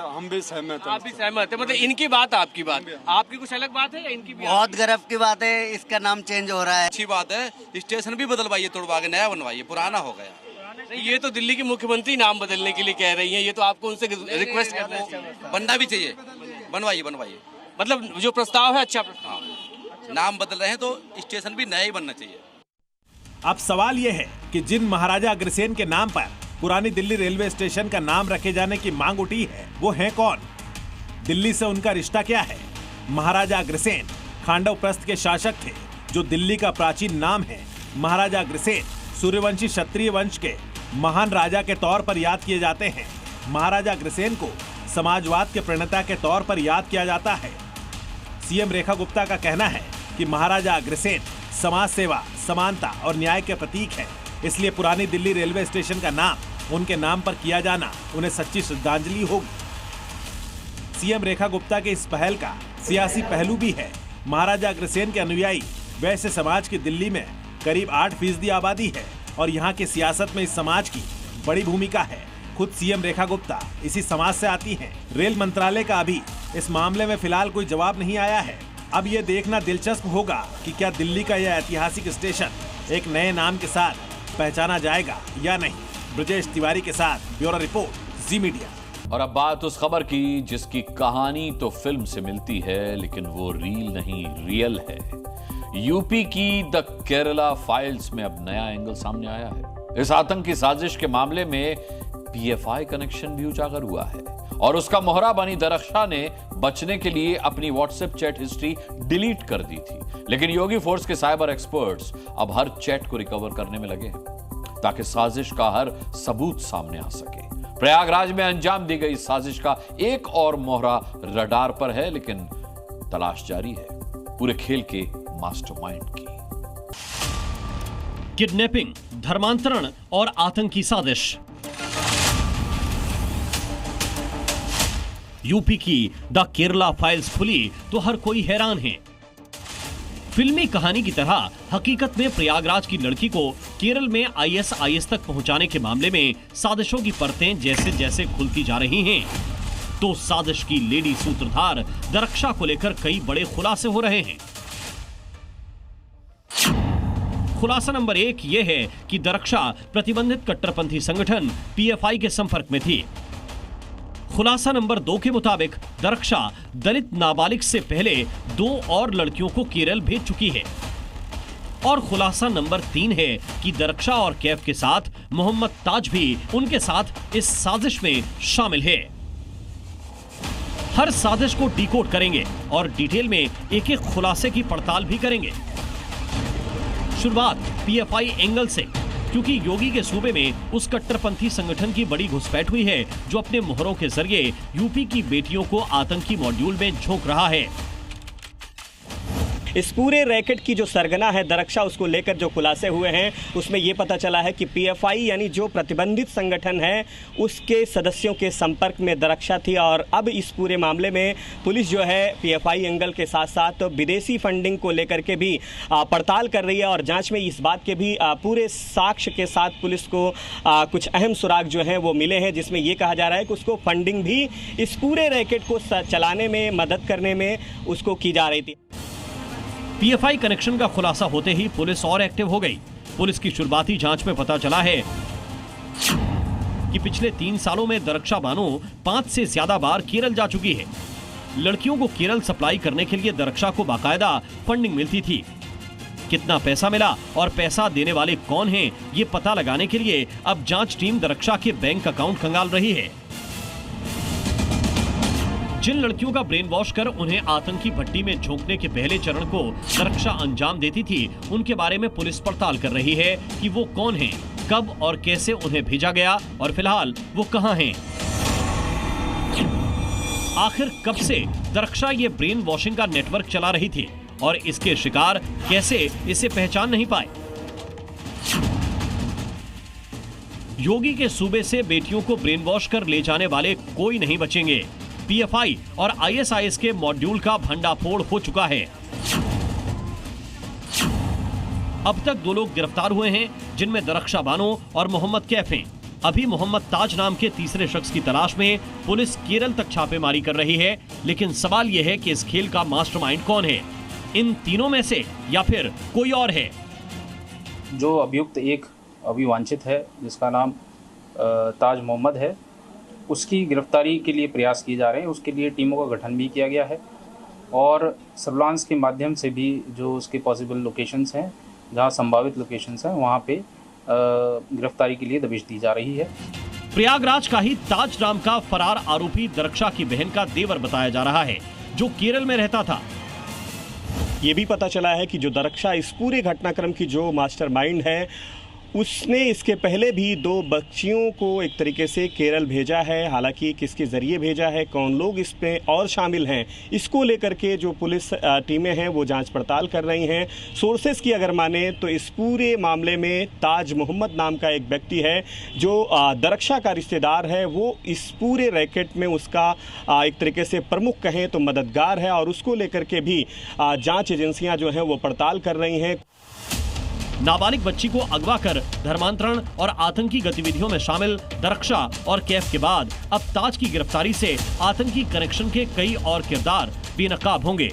T: हम भी सहमत हैं।
M: आप भी सहमत हैं? मतलब इनकी बात आपकी बात, आपकी कुछ अलग बात है या इनकी भी?
U: बहुत गर्व की बात है, इसका नाम चेंज हो रहा है।
V: अच्छी बात है, स्टेशन भी बदलवाइए, तोड़वा के नया बनवाइए, पुराना हो गया।
M: ये तो दिल्ली की मुख्यमंत्री नाम बदलने के लिए कह रही हैं, ये तो आपको उनसे रिक्वेस्ट करना
V: बनना भी चाहिए, बनवाइए।
M: मतलब जो प्रस्ताव है अच्छा प्रस्ताव,
V: नाम बदल रहे हैं तो स्टेशन भी नया ही बनना चाहिए।
P: अब सवाल यह है कि जिन महाराजा अग्रसेन के नाम पर पुरानी दिल्ली रेलवे स्टेशन का नाम रखे जाने की मांग उठी है, वो हैं कौन? दिल्ली से उनका रिश्ता क्या है? महाराजा अग्रसेन खांडव प्रस्थ के शासक थे, जो दिल्ली का प्राचीन नाम है। महाराजा अग्रसेन सूर्यवंशी क्षत्रिय वंश के महान राजा के तौर पर याद किए जाते हैं। महाराजा अग्रसेन को समाजवाद के प्रणेता के तौर पर याद किया जाता है। सीएम रेखा गुप्ता का कहना है कि महाराजा अग्रसेन समाज सेवा, समानता और न्याय के प्रतीक है, इसलिए पुरानी दिल्ली रेलवे स्टेशन का नाम उनके नाम पर किया जाना उन्हें सच्ची श्रद्धांजलि होगी। सीएम रेखा गुप्ता के इस पहल का सियासी पहलू भी है। महाराजा अग्रसेन के अनुयायी वैश्य समाज की दिल्ली में करीब 8% आबादी है और यहाँ की सियासत में इस समाज की बड़ी भूमिका है। खुद सीएम रेखा गुप्ता इसी समाज से आती हैं। रेल मंत्रालय का अभी इस मामले में फिलहाल कोई जवाब नहीं आया है। अब ये देखना दिलचस्प होगा कि क्या दिल्ली का यह ऐतिहासिक स्टेशन एक नए नाम के साथ पहचाना जाएगा या नहीं। ब्रजेश तिवारी के साथ ब्यूरो रिपोर्ट, जी मीडिया।
A: और अब बात उस खबर की जिसकी कहानी तो फिल्म से मिलती है, लेकिन वो रील नहीं, रियल है। यूपी की द केरला फाइल्स में अब नया एंगल सामने आया है। इस आतंकी साजिश के मामले में पीएफआई कनेक्शन भी उजागर हुआ है और उसका मोहरा बनी दरख्शा ने बचने के लिए अपनी व्हाट्सएप चैट हिस्ट्री डिलीट कर दी थी। लेकिन योगी फोर्स के साइबर एक्सपर्ट्स अब हर चैट को रिकवर करने में लगे हैं ताकि साजिश का हर सबूत सामने आ सके। प्रयागराज में अंजाम दी गई साजिश का एक और मोहरा रडार पर है, लेकिन तलाश जारी है पूरे खेल के मास्टरमाइंड की।
K: किडनैपिंग, धर्मांतरण और आतंकी साजिश। यूपी की द केरला फाइल्स खुली तो हर कोई हैरान है। फिल्मी कहानी की तरह हकीकत में प्रयागराज की लड़की को केरल में आईएसआईएस तक पहुंचाने के मामले में साजिशों की परतें जैसे जैसे खुलती जा रही हैं, तो साजिश की लेडी सूत्रधार दरख्शा को लेकर कई बड़े खुलासे हो रहे हैं। खुलासा नंबर 1 यह है कि दरख्शा प्रतिबंधित कट्टरपंथी संगठन पीएफआई के संपर्क में थी। खुलासा नंबर 2 के मुताबिक दरख्शा दलित नाबालिग से पहले 2 और लड़कियों को केरल भेज चुकी है। और खुलासा नंबर 3 है कि दरख्शा और कैफ के साथ मोहम्मद ताज भी उनके साथ इस साजिश में शामिल है। हर साजिश को डिकोड करेंगे और डिटेल में एक एक खुलासे की पड़ताल भी करेंगे। शुरुआत पीएफआई एंगल से, क्योंकि योगी के सूबे में उस कट्टरपंथी संगठन की बड़ी घुसपैठ हुई है जो अपने मोहरों के जरिए यूपी की बेटियों को आतंकी मॉड्यूल में झोंक रहा है।
C: इस पूरे रैकेट की जो सरगना है दरख्शा, उसको लेकर जो खुलासे हुए हैं उसमें यह पता चला है कि पीएफआई यानी जो प्रतिबंधित संगठन है उसके सदस्यों के संपर्क में दरख्शा थी। और अब इस पूरे मामले में पुलिस जो है पीएफआई एंगल के साथ साथ विदेशी फंडिंग को लेकर के भी पड़ताल कर रही है और जांच में इस बात के भी पूरे साक्ष्य के साथ पुलिस को कुछ अहम सुराग जो हैं वो मिले हैं, जिसमें ये कहा जा रहा है कि उसको फंडिंग भी इस पूरे रैकेट को चलाने में मदद करने में उसको की जा रही थी।
K: पीएफआई कनेक्शन का खुलासा होते ही पुलिस और एक्टिव हो गई। पुलिस की शुरुआती जांच में पता चला है कि पिछले 3 सालों में दरख्शा बानो 5 से ज्यादा बार केरल जा चुकी है। लड़कियों को केरल सप्लाई करने के लिए दरख्शा को बाकायदा फंडिंग मिलती थी। कितना पैसा मिला और पैसा देने वाले कौन हैं, ये पता लगाने के लिए अब जांच टीम दरख्शा के बैंक अकाउंट खंगाल रही है। जिन लड़कियों का ब्रेन वॉश कर उन्हें आतंकी भट्टी में झोंकने के पहले चरण को दरख्शा अंजाम देती थी, उनके बारे में पुलिस पड़ताल कर रही है कि वो कौन हैं, कब और कैसे उन्हें भेजा गया और फिलहाल वो कहां हैं। आखिर कब से दरख्शा ये ब्रेन वॉशिंग का नेटवर्क चला रही थी और इसके शिकार कैसे इसे पहचान नहीं पाए। योगी के सूबे से बेटियों को ब्रेन वॉश कर ले जाने वाले कोई नहीं बचेंगे। पीएफआई और आईएसआईएस के मॉड्यूल का भंडाफोड़ हो चुका है। अब तक 2 लोग गिरफ्तार हुए हैं, जिनमें दरख्शा बानो और मोहम्मद कैफ हैं। अभी मोहम्मद ताज नाम के तीसरे शख्स की तलाश में पुलिस केरल तक छापेमारी कर रही है। लेकिन सवाल यह है कि इस खेल का मास्टरमाइंड कौन है, इन तीनों में से या फिर कोई और है।
D: जो अभियुक्त एक अभी वांछित है जिसका नाम ताज मोहम्मद है, उसकी गिरफ्तारी के लिए प्रयास किए जा रहे हैं। उसके लिए टीमों का गठन भी किया गया है और सर्विलांस के माध्यम से भी जो उसके पॉसिबल लोकेशंस हैं, जहां संभावित लोकेशंस हैं, वहां पे गिरफ्तारी के लिए दबिश दी जा रही है।
K: प्रयागराज का ही ताज नाम का फरार आरोपी दरख्शा की बहन का देवर बताया जा रहा है, जो केरल में रहता था।
C: ये भी पता चला है कि जो दरख्शा इस पूरे घटनाक्रम की जो मास्टरमाइंड है, उसने इसके पहले भी 2 बच्चियों को एक तरीके से केरल भेजा है। हालांकि किसके ज़रिए भेजा है, कौन लोग इसमें और शामिल हैं, इसको लेकर के जो पुलिस टीमें हैं वो जांच पड़ताल कर रही हैं। सोर्सेस की अगर माने तो इस पूरे मामले में ताज मोहम्मद नाम का एक व्यक्ति है जो दरख्शा का रिश्तेदार है। वो इस पूरे रैकेट में उसका एक तरीके से प्रमुख कहें तो मददगार है और उसको लेकर के भी जाँच एजेंसियाँ जो हैं वो पड़ताल कर रही हैं।
K: नाबालिग बच्ची को अगवा कर धर्मांतरण और आतंकी गतिविधियों में शामिल दरख्शा और कैफ के बाद अब ताज की गिरफ्तारी से आतंकी कनेक्शन के कई और किरदार बेनकाब होंगे,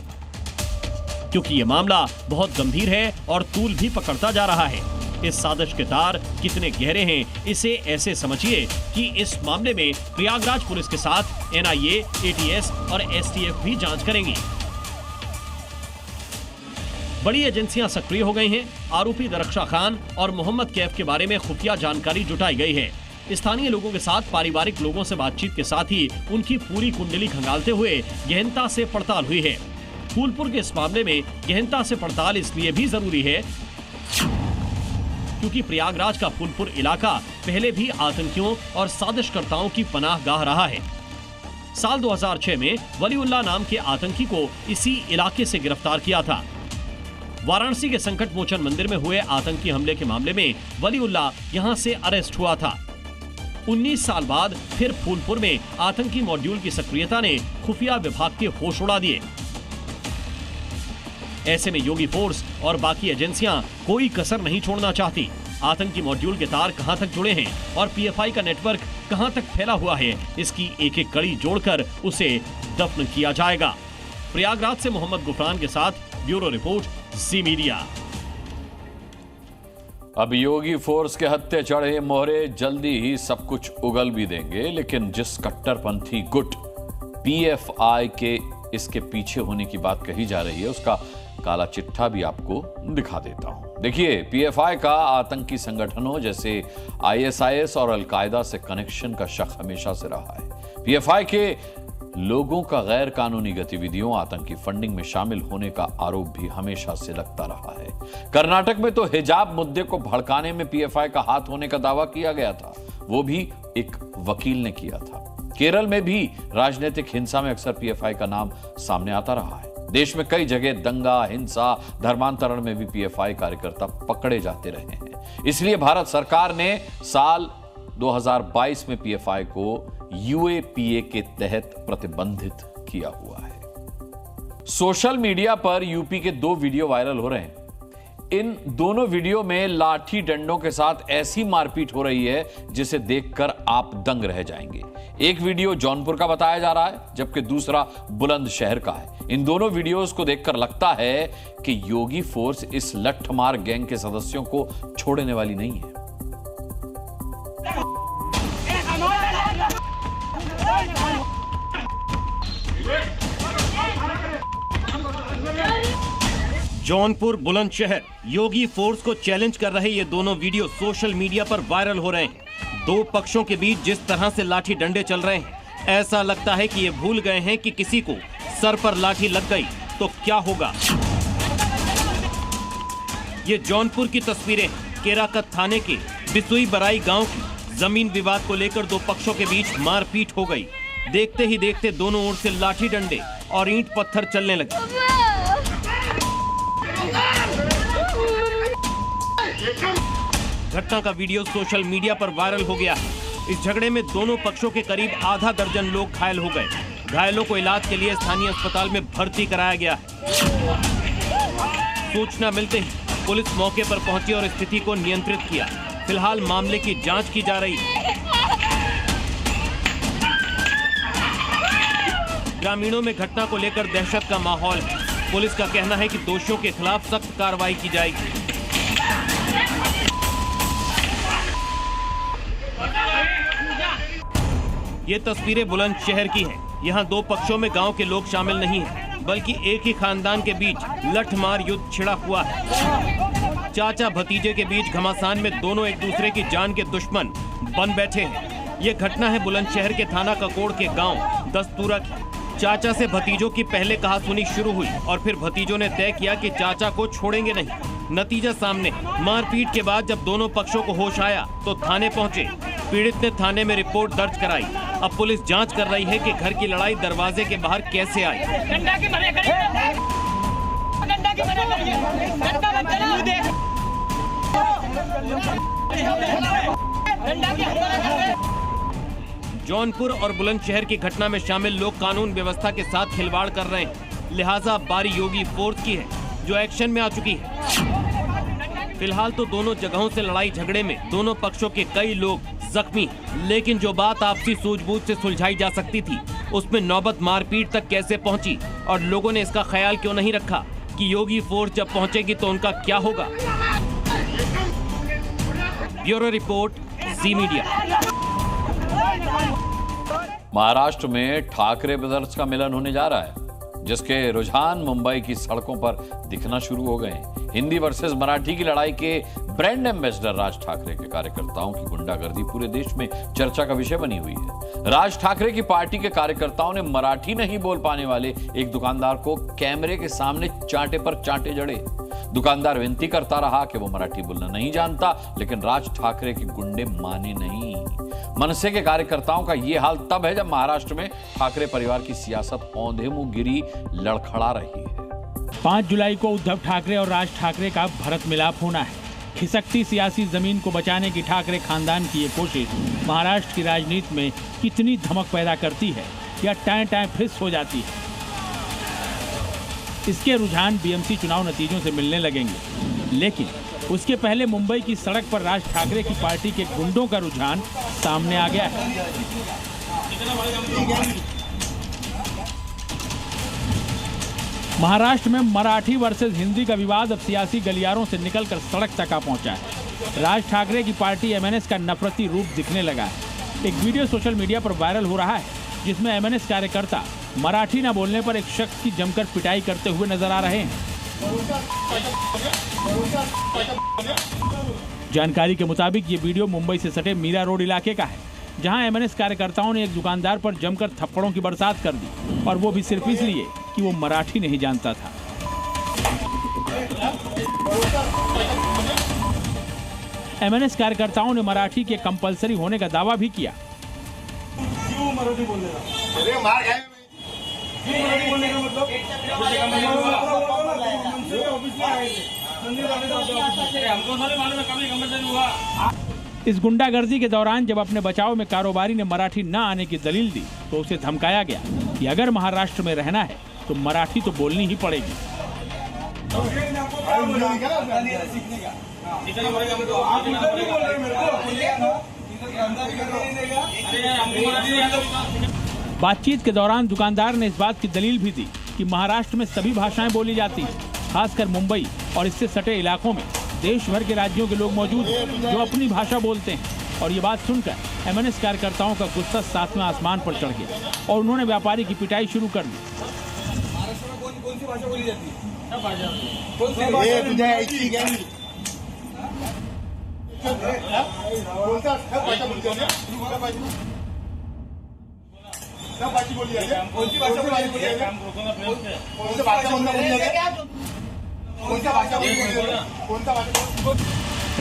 K: क्योंकि ये मामला बहुत गंभीर है और तूल भी पकड़ता जा रहा है। इस साजिश के तार कितने गहरे हैं, इसे ऐसे समझिए कि इस मामले में प्रयागराज पुलिस के साथ एनआईए, एटीएस और एसटीएफ भी जांच करेंगी। बड़ी एजेंसियां सक्रिय हो गई हैं। आरोपी दरक्षा खान और मोहम्मद कैफ के बारे में खुफिया जानकारी जुटाई गई है। स्थानीय लोगों के साथ पारिवारिक लोगों से बातचीत के साथ ही उनकी पूरी कुंडली खंगालते हुए गहनता से पड़ताल हुई है। फूलपुर के इस मामले में गहनता से पड़ताल इसलिए भी जरूरी है क्योंकि प्रयागराज का फूलपुर इलाका पहले भी आतंकियों और साजिशकर्ताओं की पनाहगाह रहा है। साल 2006 में वलीउल्लाह नाम के आतंकी को इसी इलाके से गिरफ्तार किया था। वाराणसी के संकट मोचन मंदिर में हुए आतंकी हमले के मामले में वलीउल्लाह यहां से अरेस्ट हुआ था। 19 साल बाद फिर फूलपुर में आतंकी मॉड्यूल की सक्रियता ने खुफिया विभाग के होश उड़ा दिए। ऐसे में योगी फोर्स और बाकी एजेंसियां कोई कसर नहीं छोड़ना चाहती। आतंकी मॉड्यूल के तार कहां तक जुड़े हैं और पीएफआई का नेटवर्क कहां तक फैला हुआ है, इसकी एक एक कड़ी जोड़कर उसे दफन किया जाएगा। प्रयागराज से मोहम्मद गुफरान के साथ ब्यूरो रिपोर्ट, जी मीडिया।
A: अब योगी फोर्स के हत्थे चढ़े मोहरे जल्दी ही सब कुछ उगल भी देंगे, लेकिन जिस कट्टरपंथी गुट पीएफआई के इसके पीछे होने की बात कही जा रही है उसका काला चिट्ठा भी आपको दिखा देता हूं। देखिए, पीएफआई का आतंकी संगठनों जैसे आईएसआईएस और अलकायदा से कनेक्शन का शक हमेशा से रहा है। पीएफआई के लोगों का गैर कानूनी गतिविधियों, आतंकी फंडिंग में शामिल होने का आरोप भी हमेशा से लगता रहा है। कर्नाटक में तो हिजाब मुद्दे को भड़काने में पीएफआई का हाथ होने का दावा किया गया था, वो भी एक वकील ने किया था। केरल में भी राजनीतिक हिंसा में अक्सर पीएफआई का नाम सामने आता रहा है। देश में कई जगह दंगा, हिंसा, धर्मांतरण में भी पीएफआई कार्यकर्ता पकड़े जाते रहे हैं। इसलिए भारत सरकार ने साल 2022 में पीएफआई को यूएपीए के तहत प्रतिबंधित किया हुआ है। सोशल मीडिया पर यूपी के 2 वीडियो वायरल हो रहे हैं। इन दोनों वीडियो में लाठी डंडों के साथ ऐसी मारपीट हो रही है जिसे देखकर आप दंग रह जाएंगे। एक वीडियो जौनपुर का बताया जा रहा है, जबकि दूसरा बुलंदशहर का है। इन दोनों वीडियोस को देखकर लगता है कि योगी फोर्स इस लठमार गैंग के सदस्यों को छोड़ने वाली नहीं है।
K: जौनपुर, बुलंदशहर, योगी फोर्स को चैलेंज कर रहे ये दोनों वीडियो सोशल मीडिया पर वायरल हो रहे हैं। दो पक्षों के बीच जिस तरह से लाठी डंडे चल रहे हैं, ऐसा लगता है कि ये भूल गए हैं कि किसी को सर पर लाठी लग गई तो क्या होगा। ये जौनपुर की तस्वीरें केराकत थाने के बिसुई बराई गांव की। जमीन विवाद को लेकर दो पक्षों के बीच मारपीट हो गई। देखते ही देखते दोनों ओर से लाठी डंडे और ईंट पत्थर चलने लगे। घटना का वीडियो सोशल मीडिया पर वायरल हो गया है। इस झगड़े में दोनों पक्षों के करीब आधा दर्जन लोग घायल हो गए। घायलों को इलाज के लिए स्थानीय अस्पताल में भर्ती कराया गया है। सूचना मिलते ही पुलिस मौके पर पहुंची और स्थिति को नियंत्रित किया। फिलहाल मामले की जांच की जा रही है। ग्रामीणों में घटना को लेकर दहशत का माहौल है। पुलिस का कहना है कि दोषियों के खिलाफ सख्त कार्रवाई की जाएगी। ये तस्वीरें बुलंदशहर की हैं। यहाँ दो पक्षों में गांव के लोग शामिल नहीं हैं, बल्कि एक ही खानदान के बीच लठमार युद्ध छिड़ा हुआ है। चाचा भतीजे के बीच घमासान में दोनों एक दूसरे की जान के दुश्मन बन बैठे हैं। ये घटना है बुलंदशहर के थाना ककोड़ के गांव दस्तूरा की। चाचा से भतीजों की पहले कहासुनी शुरू हुई और फिर भतीजों ने तय किया कि चाचा को छोड़ेंगे नहीं। नतीजा सामने। मारपीट के बाद जब दोनों पक्षों को होश आया तो थाने पहुंचे। पीड़ित ने थाने में रिपोर्ट दर्ज कराई। अब पुलिस जांच कर रही है कि घर की लड़ाई दरवाजे के बाहर कैसे आई। जौनपुर और बुलंदशहर की घटना में शामिल लोग कानून व्यवस्था के साथ खिलवाड़ कर रहे हैं, लिहाजा बारी योगी फोर्स की है जो एक्शन में आ चुकी है। फिलहाल तो दोनों जगहों से लड़ाई झगड़े में दोनों पक्षों के कई लोग जख्मी, लेकिन जो बात आपसी सूझबूझ से सुलझाई जा सकती थी उसमें नौबत मारपीट तक कैसे पहुंची और लोगों ने इसका ख्याल क्यों नहीं रखा कि योगी फोर्स जब पहुंचेगी तो उनका क्या होगा। ब्यूरो रिपोर्ट, जी मीडिया।
A: महाराष्ट्र में ठाकरे ब्रदर्स का मिलन होने जा रहा है। जिसके रुझान मुंबई की सड़कों पर दिखना शुरू हो गए। हिंदी वर्सेस मराठी की लड़ाई के ब्रांड एम्बेसडर राज ठाकरे के कार्यकर्ताओं की गुंडागर्दी पूरे देश में चर्चा का विषय बनी हुई है। राज ठाकरे की पार्टी के कार्यकर्ताओं ने मराठी नहीं बोल पाने वाले एक दुकानदार को कैमरे के सामने चांटे पर चांटे जड़े। दुकानदार विनती करता रहा कि वो मराठी बोलना नहीं जानता, लेकिन राज ठाकरे के गुंडे माने नहीं। मनसे के कार्यकर्ताओं का यह हाल तब है जब महाराष्ट्र में ठाकरे परिवार की सियासत औंधे मुंह गिरी लड़खड़ा रही है।
B: 5 जुलाई को उद्धव ठाकरे और राज ठाकरे का भरत मिलाप होना है। खिसकती सियासी जमीन को बचाने की ठाकरे खानदान की ये कोशिश महाराष्ट्र की राजनीति में कितनी धमक पैदा करती है या टाएं टाएं फिस हो जाती है, इसके रुझान बीएमसी चुनाव नतीजों से मिलने लगेंगे। लेकिन उसके पहले मुंबई की सड़क पर राज ठाकरे की पार्टी के गुंडों का रुझान सामने आ गया है। महाराष्ट्र में मराठी वर्सेस हिंदी का विवाद अब सियासी गलियारों से निकलकर सड़क तक आ पहुंचा है। राज ठाकरे की पार्टी एमएनएस का नफरती रूप दिखने लगा है। एक वीडियो सोशल मीडिया पर वायरल हो रहा है जिसमें एमएनएस कार्यकर्ता मराठी न बोलने पर एक शख्स की जमकर पिटाई करते हुए नजर आ रहे हैं। जानकारी के मुताबिक ये वीडियो मुंबई से सटे मीरा रोड इलाके का है, जहां एमएनएस कार्यकर्ताओं ने एक दुकानदार पर जमकर थप्पड़ों की बरसात कर दी, और वो भी सिर्फ इसलिए कि वो मराठी नहीं जानता था। एमएनएस कार्यकर्ताओं ने मराठी के कंपलसरी होने का दावा भी किया। इस गुंडागर्दी के दौरान जब अपने बचाव में कारोबारी ने मराठी न आने की दलील दी तो उसे धमकाया गया कि अगर महाराष्ट्र में रहना है तो मराठी तो बोलनी ही पड़ेगी। बातचीत के दौरान दुकानदार ने इस बात की दलील भी दी कि महाराष्ट्र में सभी भाषाएं बोली जाती हैं, खासकर मुंबई और इससे सटे इलाकों में देश भर के राज्यों के लोग मौजूद हैं जो अपनी भाषा बोलते हैं। और ये बात सुनकर एमएनएस कार्यकर्ताओं का गुस्सा 7वें आसमान पर चढ़ गया और उन्होंने व्यापारी की पिटाई शुरू कर दी।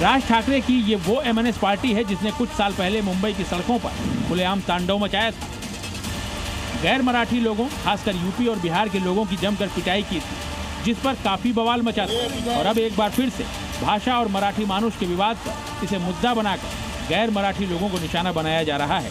B: राज ठाकरे की ये वो एमएनएस पार्टी है जिसने कुछ साल पहले मुंबई की सड़कों पर खुलेआम तांडव मचाया था। गैर मराठी लोगों, खासकर यूपी और बिहार के लोगों की जमकर पिटाई की थी, जिस पर काफी बवाल मचा था। और अब एक बार फिर से भाषा और मराठी मानुष के विवाद पर इसे मुद्दा बनाकर गैर मराठी लोगों को निशाना बनाया जा रहा है।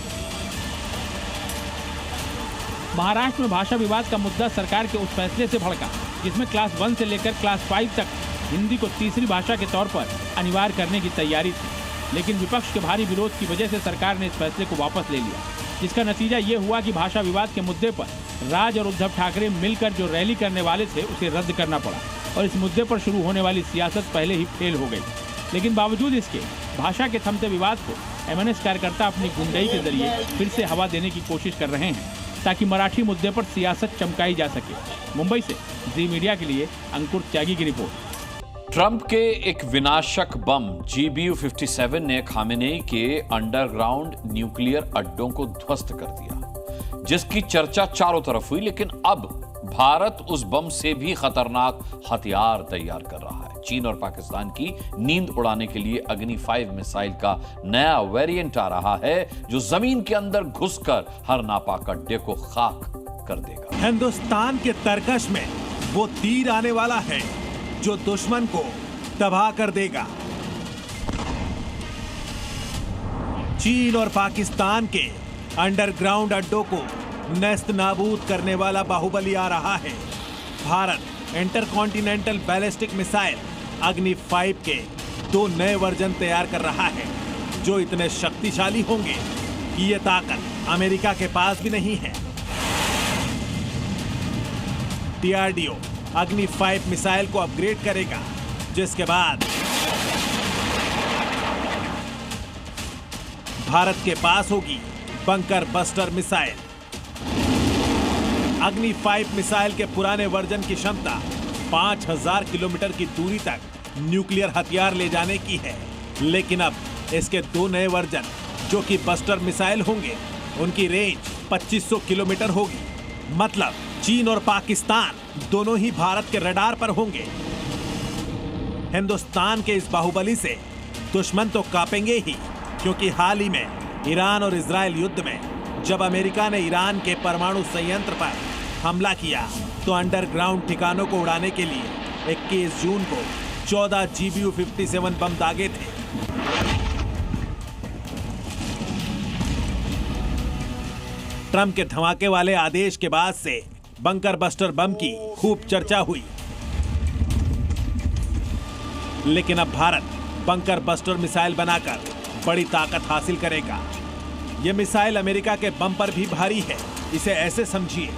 B: महाराष्ट्र में भाषा विवाद का मुद्दा सरकार के उस फैसले से भड़का जिसमें क्लास 1 से लेकर क्लास 5 तक हिंदी को तीसरी भाषा के तौर पर अनिवार्य करने की तैयारी थी। लेकिन विपक्ष के भारी विरोध की वजह से सरकार ने इस फैसले को वापस ले लिया, जिसका नतीजा ये हुआ कि भाषा विवाद के मुद्दे पर राज और उद्धव ठाकरे मिलकर जो रैली करने वाले थे उसे रद्द करना पड़ा और इस मुद्दे पर शुरू होने वाली सियासत पहले ही फेल हो गई। लेकिन बावजूद इसके भाषा के थमते विवाद को एमएनएस कार्यकर्ता अपनी गुंडाई के जरिए फिर से हवा देने की कोशिश कर रहे हैं ताकि मराठी मुद्दे पर सियासत चमकाई जा सके। मुंबई से जी मीडिया के लिए अंकुर त्यागी की रिपोर्ट।
A: ट्रंप के एक विनाशक बम GBU-57 ने खामेनेई के अंडरग्राउंड न्यूक्लियर अड्डों को ध्वस्त कर दिया, जिसकी चर्चा चारों तरफ हुई। लेकिन अब भारत उस बम से भी खतरनाक हथियार तैयार कर रहा है। चीन और पाकिस्तान की नींद उड़ाने के लिए अग्नि 5 मिसाइल का नया वेरिएंट आ रहा है, जो जमीन के अंदर घुसकर हर नापाक अड्डे को खाक कर देगा।
P: हिंदुस्तान के तरकश में वो तीर आने वाला है जो दुश्मन को तबाह कर देगा। चीन और पाकिस्तान के अंडरग्राउंड अड्डों को नेस्त नाबूद करने वाला बाहुबली आ रहा है। भारत इंटरकॉन्टिनेंटल बैलिस्टिक मिसाइल अग्नि 5 के 2 नए वर्जन तैयार कर रहा है, जो इतने शक्तिशाली होंगे कि ये ताकत अमेरिका के पास भी नहीं है। DRDO अग्नि 5 मिसाइल को अपग्रेड करेगा, जिसके बाद भारत के पास होगी बंकर बस्टर मिसाइल। अग्नि 5 मिसाइल के पुराने वर्जन की क्षमता 5000 किलोमीटर की दूरी तक न्यूक्लियर हथियार ले जाने की है, लेकिन अब इसके 2 नए वर्जन जो कि बस्टर मिसाइल होंगे, उनकी रेंज 2500 किलोमीटर होगी। मतलब चीन और पाकिस्तान दोनों ही भारत के रडार पर होंगे। हिंदुस्तान के इस बाहुबली से दुश्मन तो कांपेंगे ही, क्योंकि हाल ही में ईरान और इजराइल युद्ध में जब अमेरिका ने ईरान के परमाणु संयंत्र पर हमला किया तो अंडरग्राउंड ठिकानों को उड़ाने के लिए 21 जून को 14 GBU-57 बम दागे थे। ट्रंप के धमाके वाले आदेश के बाद से बंकर बस्टर बम की खूब चर्चा हुई, लेकिन अब भारत बंकर बस्टर मिसाइल बनाकर बड़ी ताकत हासिल करेगा। यह मिसाइल अमेरिका के बम पर भी भारी है। इसे ऐसे समझिए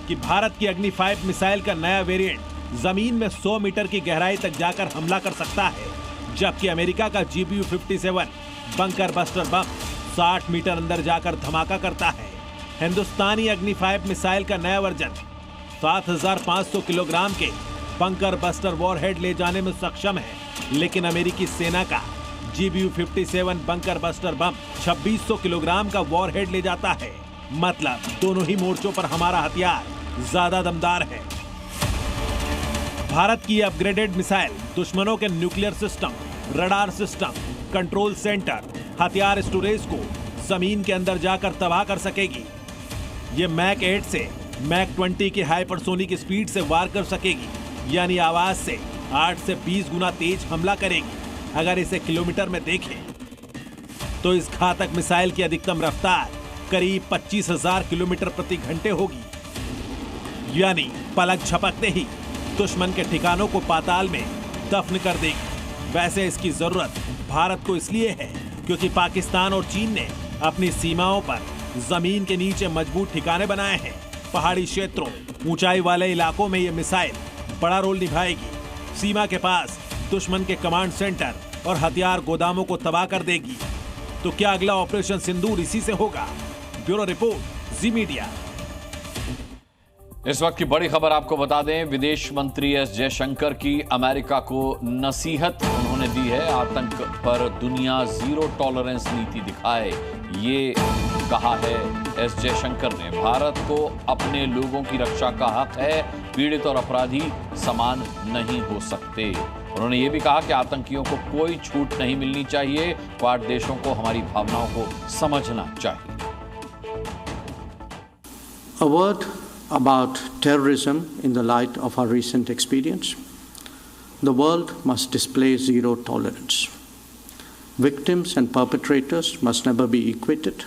P: कि भारत की अग्नि 5 मिसाइल का नया वेरिएंट जमीन में 100 मीटर की गहराई तक जाकर हमला कर सकता है, जबकि अमेरिका का GBU-57 bunker buster bomb 60 metre अंदर जाकर धमाका करता है। हिंदुस्तानी अग्नि 5 मिसाइल का नया वर्जन 7500 किलोग्राम के बंकर बस्टर वॉरहेड ले जाने में सक्षम है, लेकिन अमेरिकी सेना का GBU-57 bunker buster bomb 2600 kilogram का वॉरहेड ले जाता है। मतलब दोनों ही मोर्चों पर हमारा हथियार ज्यादा दमदार है। भारत की अपग्रेडेड मिसाइल दुश्मनों के nuclear system, radar system, control centre, हथियार स्टोरेज को जमीन के अंदर जाकर तबाह कर सकेगी। ये मैक 8 से मैक 20 की हाइपरसोनिक स्पीड से वार कर सकेगी, यानी आवाज से 8 से 20 गुना तेज हमला करेगी। अगर इसे किलोमीटर में देखें तो इस घातक मिसाइल की अधिकतम रफ्तार करीब 25,000 किलोमीटर प्रति घंटे होगी, यानी पलक झपकते ही दुश्मन के ठिकानों को पाताल में दफन कर देगी। वैसे इसकी जरूरत भारत को इसलिए है क्योंकि पाकिस्तान और चीन ने अपनी सीमाओं पर जमीन के नीचे मजबूत ठिकाने बनाए हैं। पहाड़ी क्षेत्रों, ऊंचाई वाले इलाकों में यह मिसाइल बड़ा रोल निभाएगी। सीमा के पास दुश्मन के कमांड सेंटर और हथियार गोदामों को तबाह कर देगी। तो क्या अगला ऑपरेशन सिंदूर इसी से होगा? ब्यूरो रिपोर्ट, जी मीडिया।
A: इस वक्त की बड़ी खबर आपको बता दें, विदेश मंत्री एस जयशंकर की अमेरिका को नसीहत उन्होंने दी है। आतंक पर दुनिया जीरो टॉलरेंस नीति दिखाए, ये कहा है एस जयशंकर ने। भारत को अपने लोगों की रक्षा का हक है, पीड़ित और अपराधी समान नहीं हो सकते। उन्होंने ये भी कहा कि आतंकियों को कोई छूट नहीं मिलनी चाहिए। क्वाड देशों को हमारी भावनाओं को समझना चाहिए।
E: A word about terrorism in the light of our recent experience. The world must display zero tolerance. Victims and perpetrators must never be equated.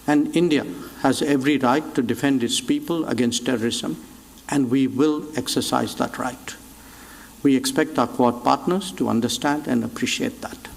E: And India has every right to defend its people against terrorism, and we will exercise that right. We expect our Quad partners to understand and appreciate that.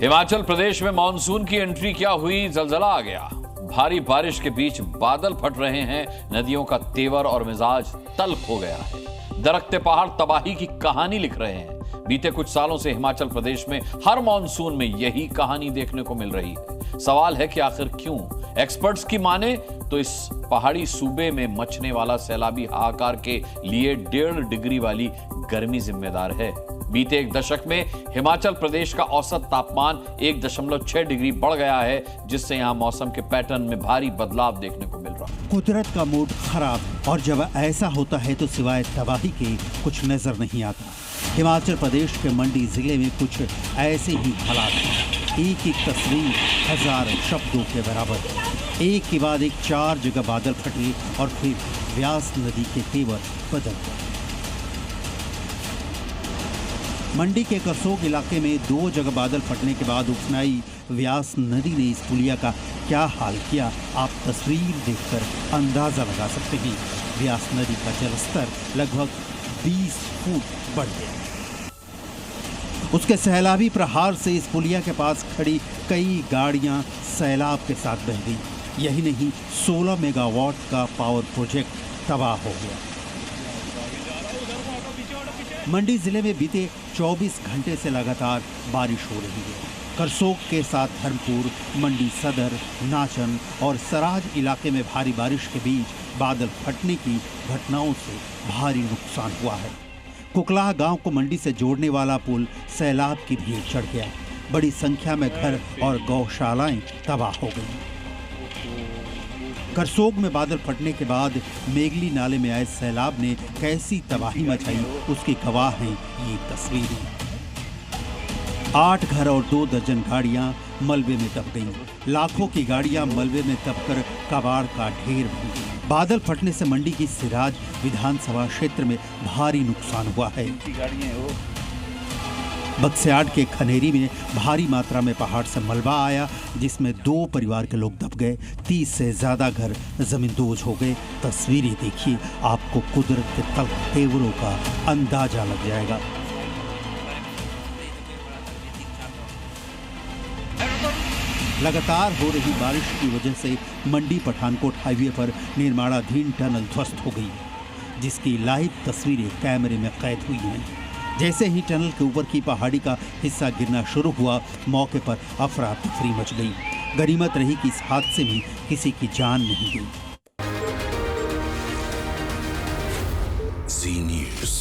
A: Himachal Pradesh में monsoon की entry क्या हुई, जलजला आ गया। भारी बारिश के बीच बादल फट रहे हैं, नदियों का तेवर और मिजाज तल्ख हो गया है। दरकते पहाड़ तबाही की कहानी लिख रहे हैं। बीते कुछ सालों से हिमाचल प्रदेश में हर मॉनसून में यही कहानी देखने को मिल रही है। सवाल है कि आखिर क्यों? एक्सपर्ट्स की माने तो इस पहाड़ी सूबे में मचने वाला सैलाबी हाहाकार के लिए 1.5 डिग्री वाली गर्मी जिम्मेदार है। बीते एक दशक में हिमाचल प्रदेश का औसत तापमान 1.6 डिग्री बढ़ गया है, जिससे यहां मौसम के पैटर्न में भारी बदलाव देखने को मिल रहा है।
F: कुदरत का मूड खराब, और जब ऐसा होता है तो सिवाय तबाही के कुछ नजर नहीं आता। हिमाचल प्रदेश के मंडी जिले में कुछ ऐसे ही हालात हैं। एक एक तस्वीर हजार शब्दों के बराबर। एक के बाद एक 4 जगह बादल फटे और फिर व्यास नदी के तेवर बदल गए। मंडी के करसोग इलाके में 2 जगह बादल फटने के बाद उफनाई व्यास नदी ने इस पुलिया का क्या हाल किया, आप तस्वीर देखकर अंदाजा लगा सकते हैं। व्यास नदी का जलस्तर लगभग 20 फुट बढ़ गया। उसके सैलाबी प्रहार से इस पुलिया के पास खड़ी कई गाड़ियां सैलाब के साथ बह गई। यही नहीं, 16 मेगावाट का पावर प्रोजेक्ट तबाह हो गया। मंडी जिले में बीते 24 घंटे से लगातार बारिश हो रही है। करसोग के साथ धर्मपुर, मंडी सदर, नाचन और सराज इलाके में भारी बारिश के बीच बादल फटने की घटनाओं से भारी नुकसान हुआ है। कुकलाह गांव को मंडी से जोड़ने वाला पुल सैलाब की भीड़ चढ़ गया। बड़ी संख्या में घर और गौशालाएं तबाह हो गईं। करसोग में बादल फटने के बाद मेघली नाले में आए सैलाब ने कैसी तबाही मचाई, उसकी गवाह हैं ये तस्वीरें। 8 घर और 2 दर्जन गाड़ियां मलबे में दब गईं। लाखों की गाड़ियां मलबे में दबकर कबाड़ का ढेर बन गईं। बादल फटने से मंडी की सिराज विधानसभा क्षेत्र में भारी नुकसान हुआ है। बक्सियाट के खनेरी में भारी मात्रा में पहाड़ से मलबा आया, जिसमें 2 परिवार के लोग दब गए। 30 से ज्यादा घर जमींदोज हो गए। तस्वीरें देखिए, आपको कुदरत के तल्ख तेवरों का अंदाजा लग जाएगा। लगातार हो रही बारिश की वजह से मंडी पठानकोट हाईवे पर निर्माणाधीन टनल ध्वस्त हो गई, जिसकी लाइव तस्वीरें कैमरे में कैद हुई हैं। जैसे ही टनल के ऊपर की पहाड़ी का हिस्सा गिरना शुरू हुआ, मौके पर अफरा तफरी मच गई। गनीमत रही कि इस हादसे में किसी की जान नहीं गई।
G: जी न्यूज़।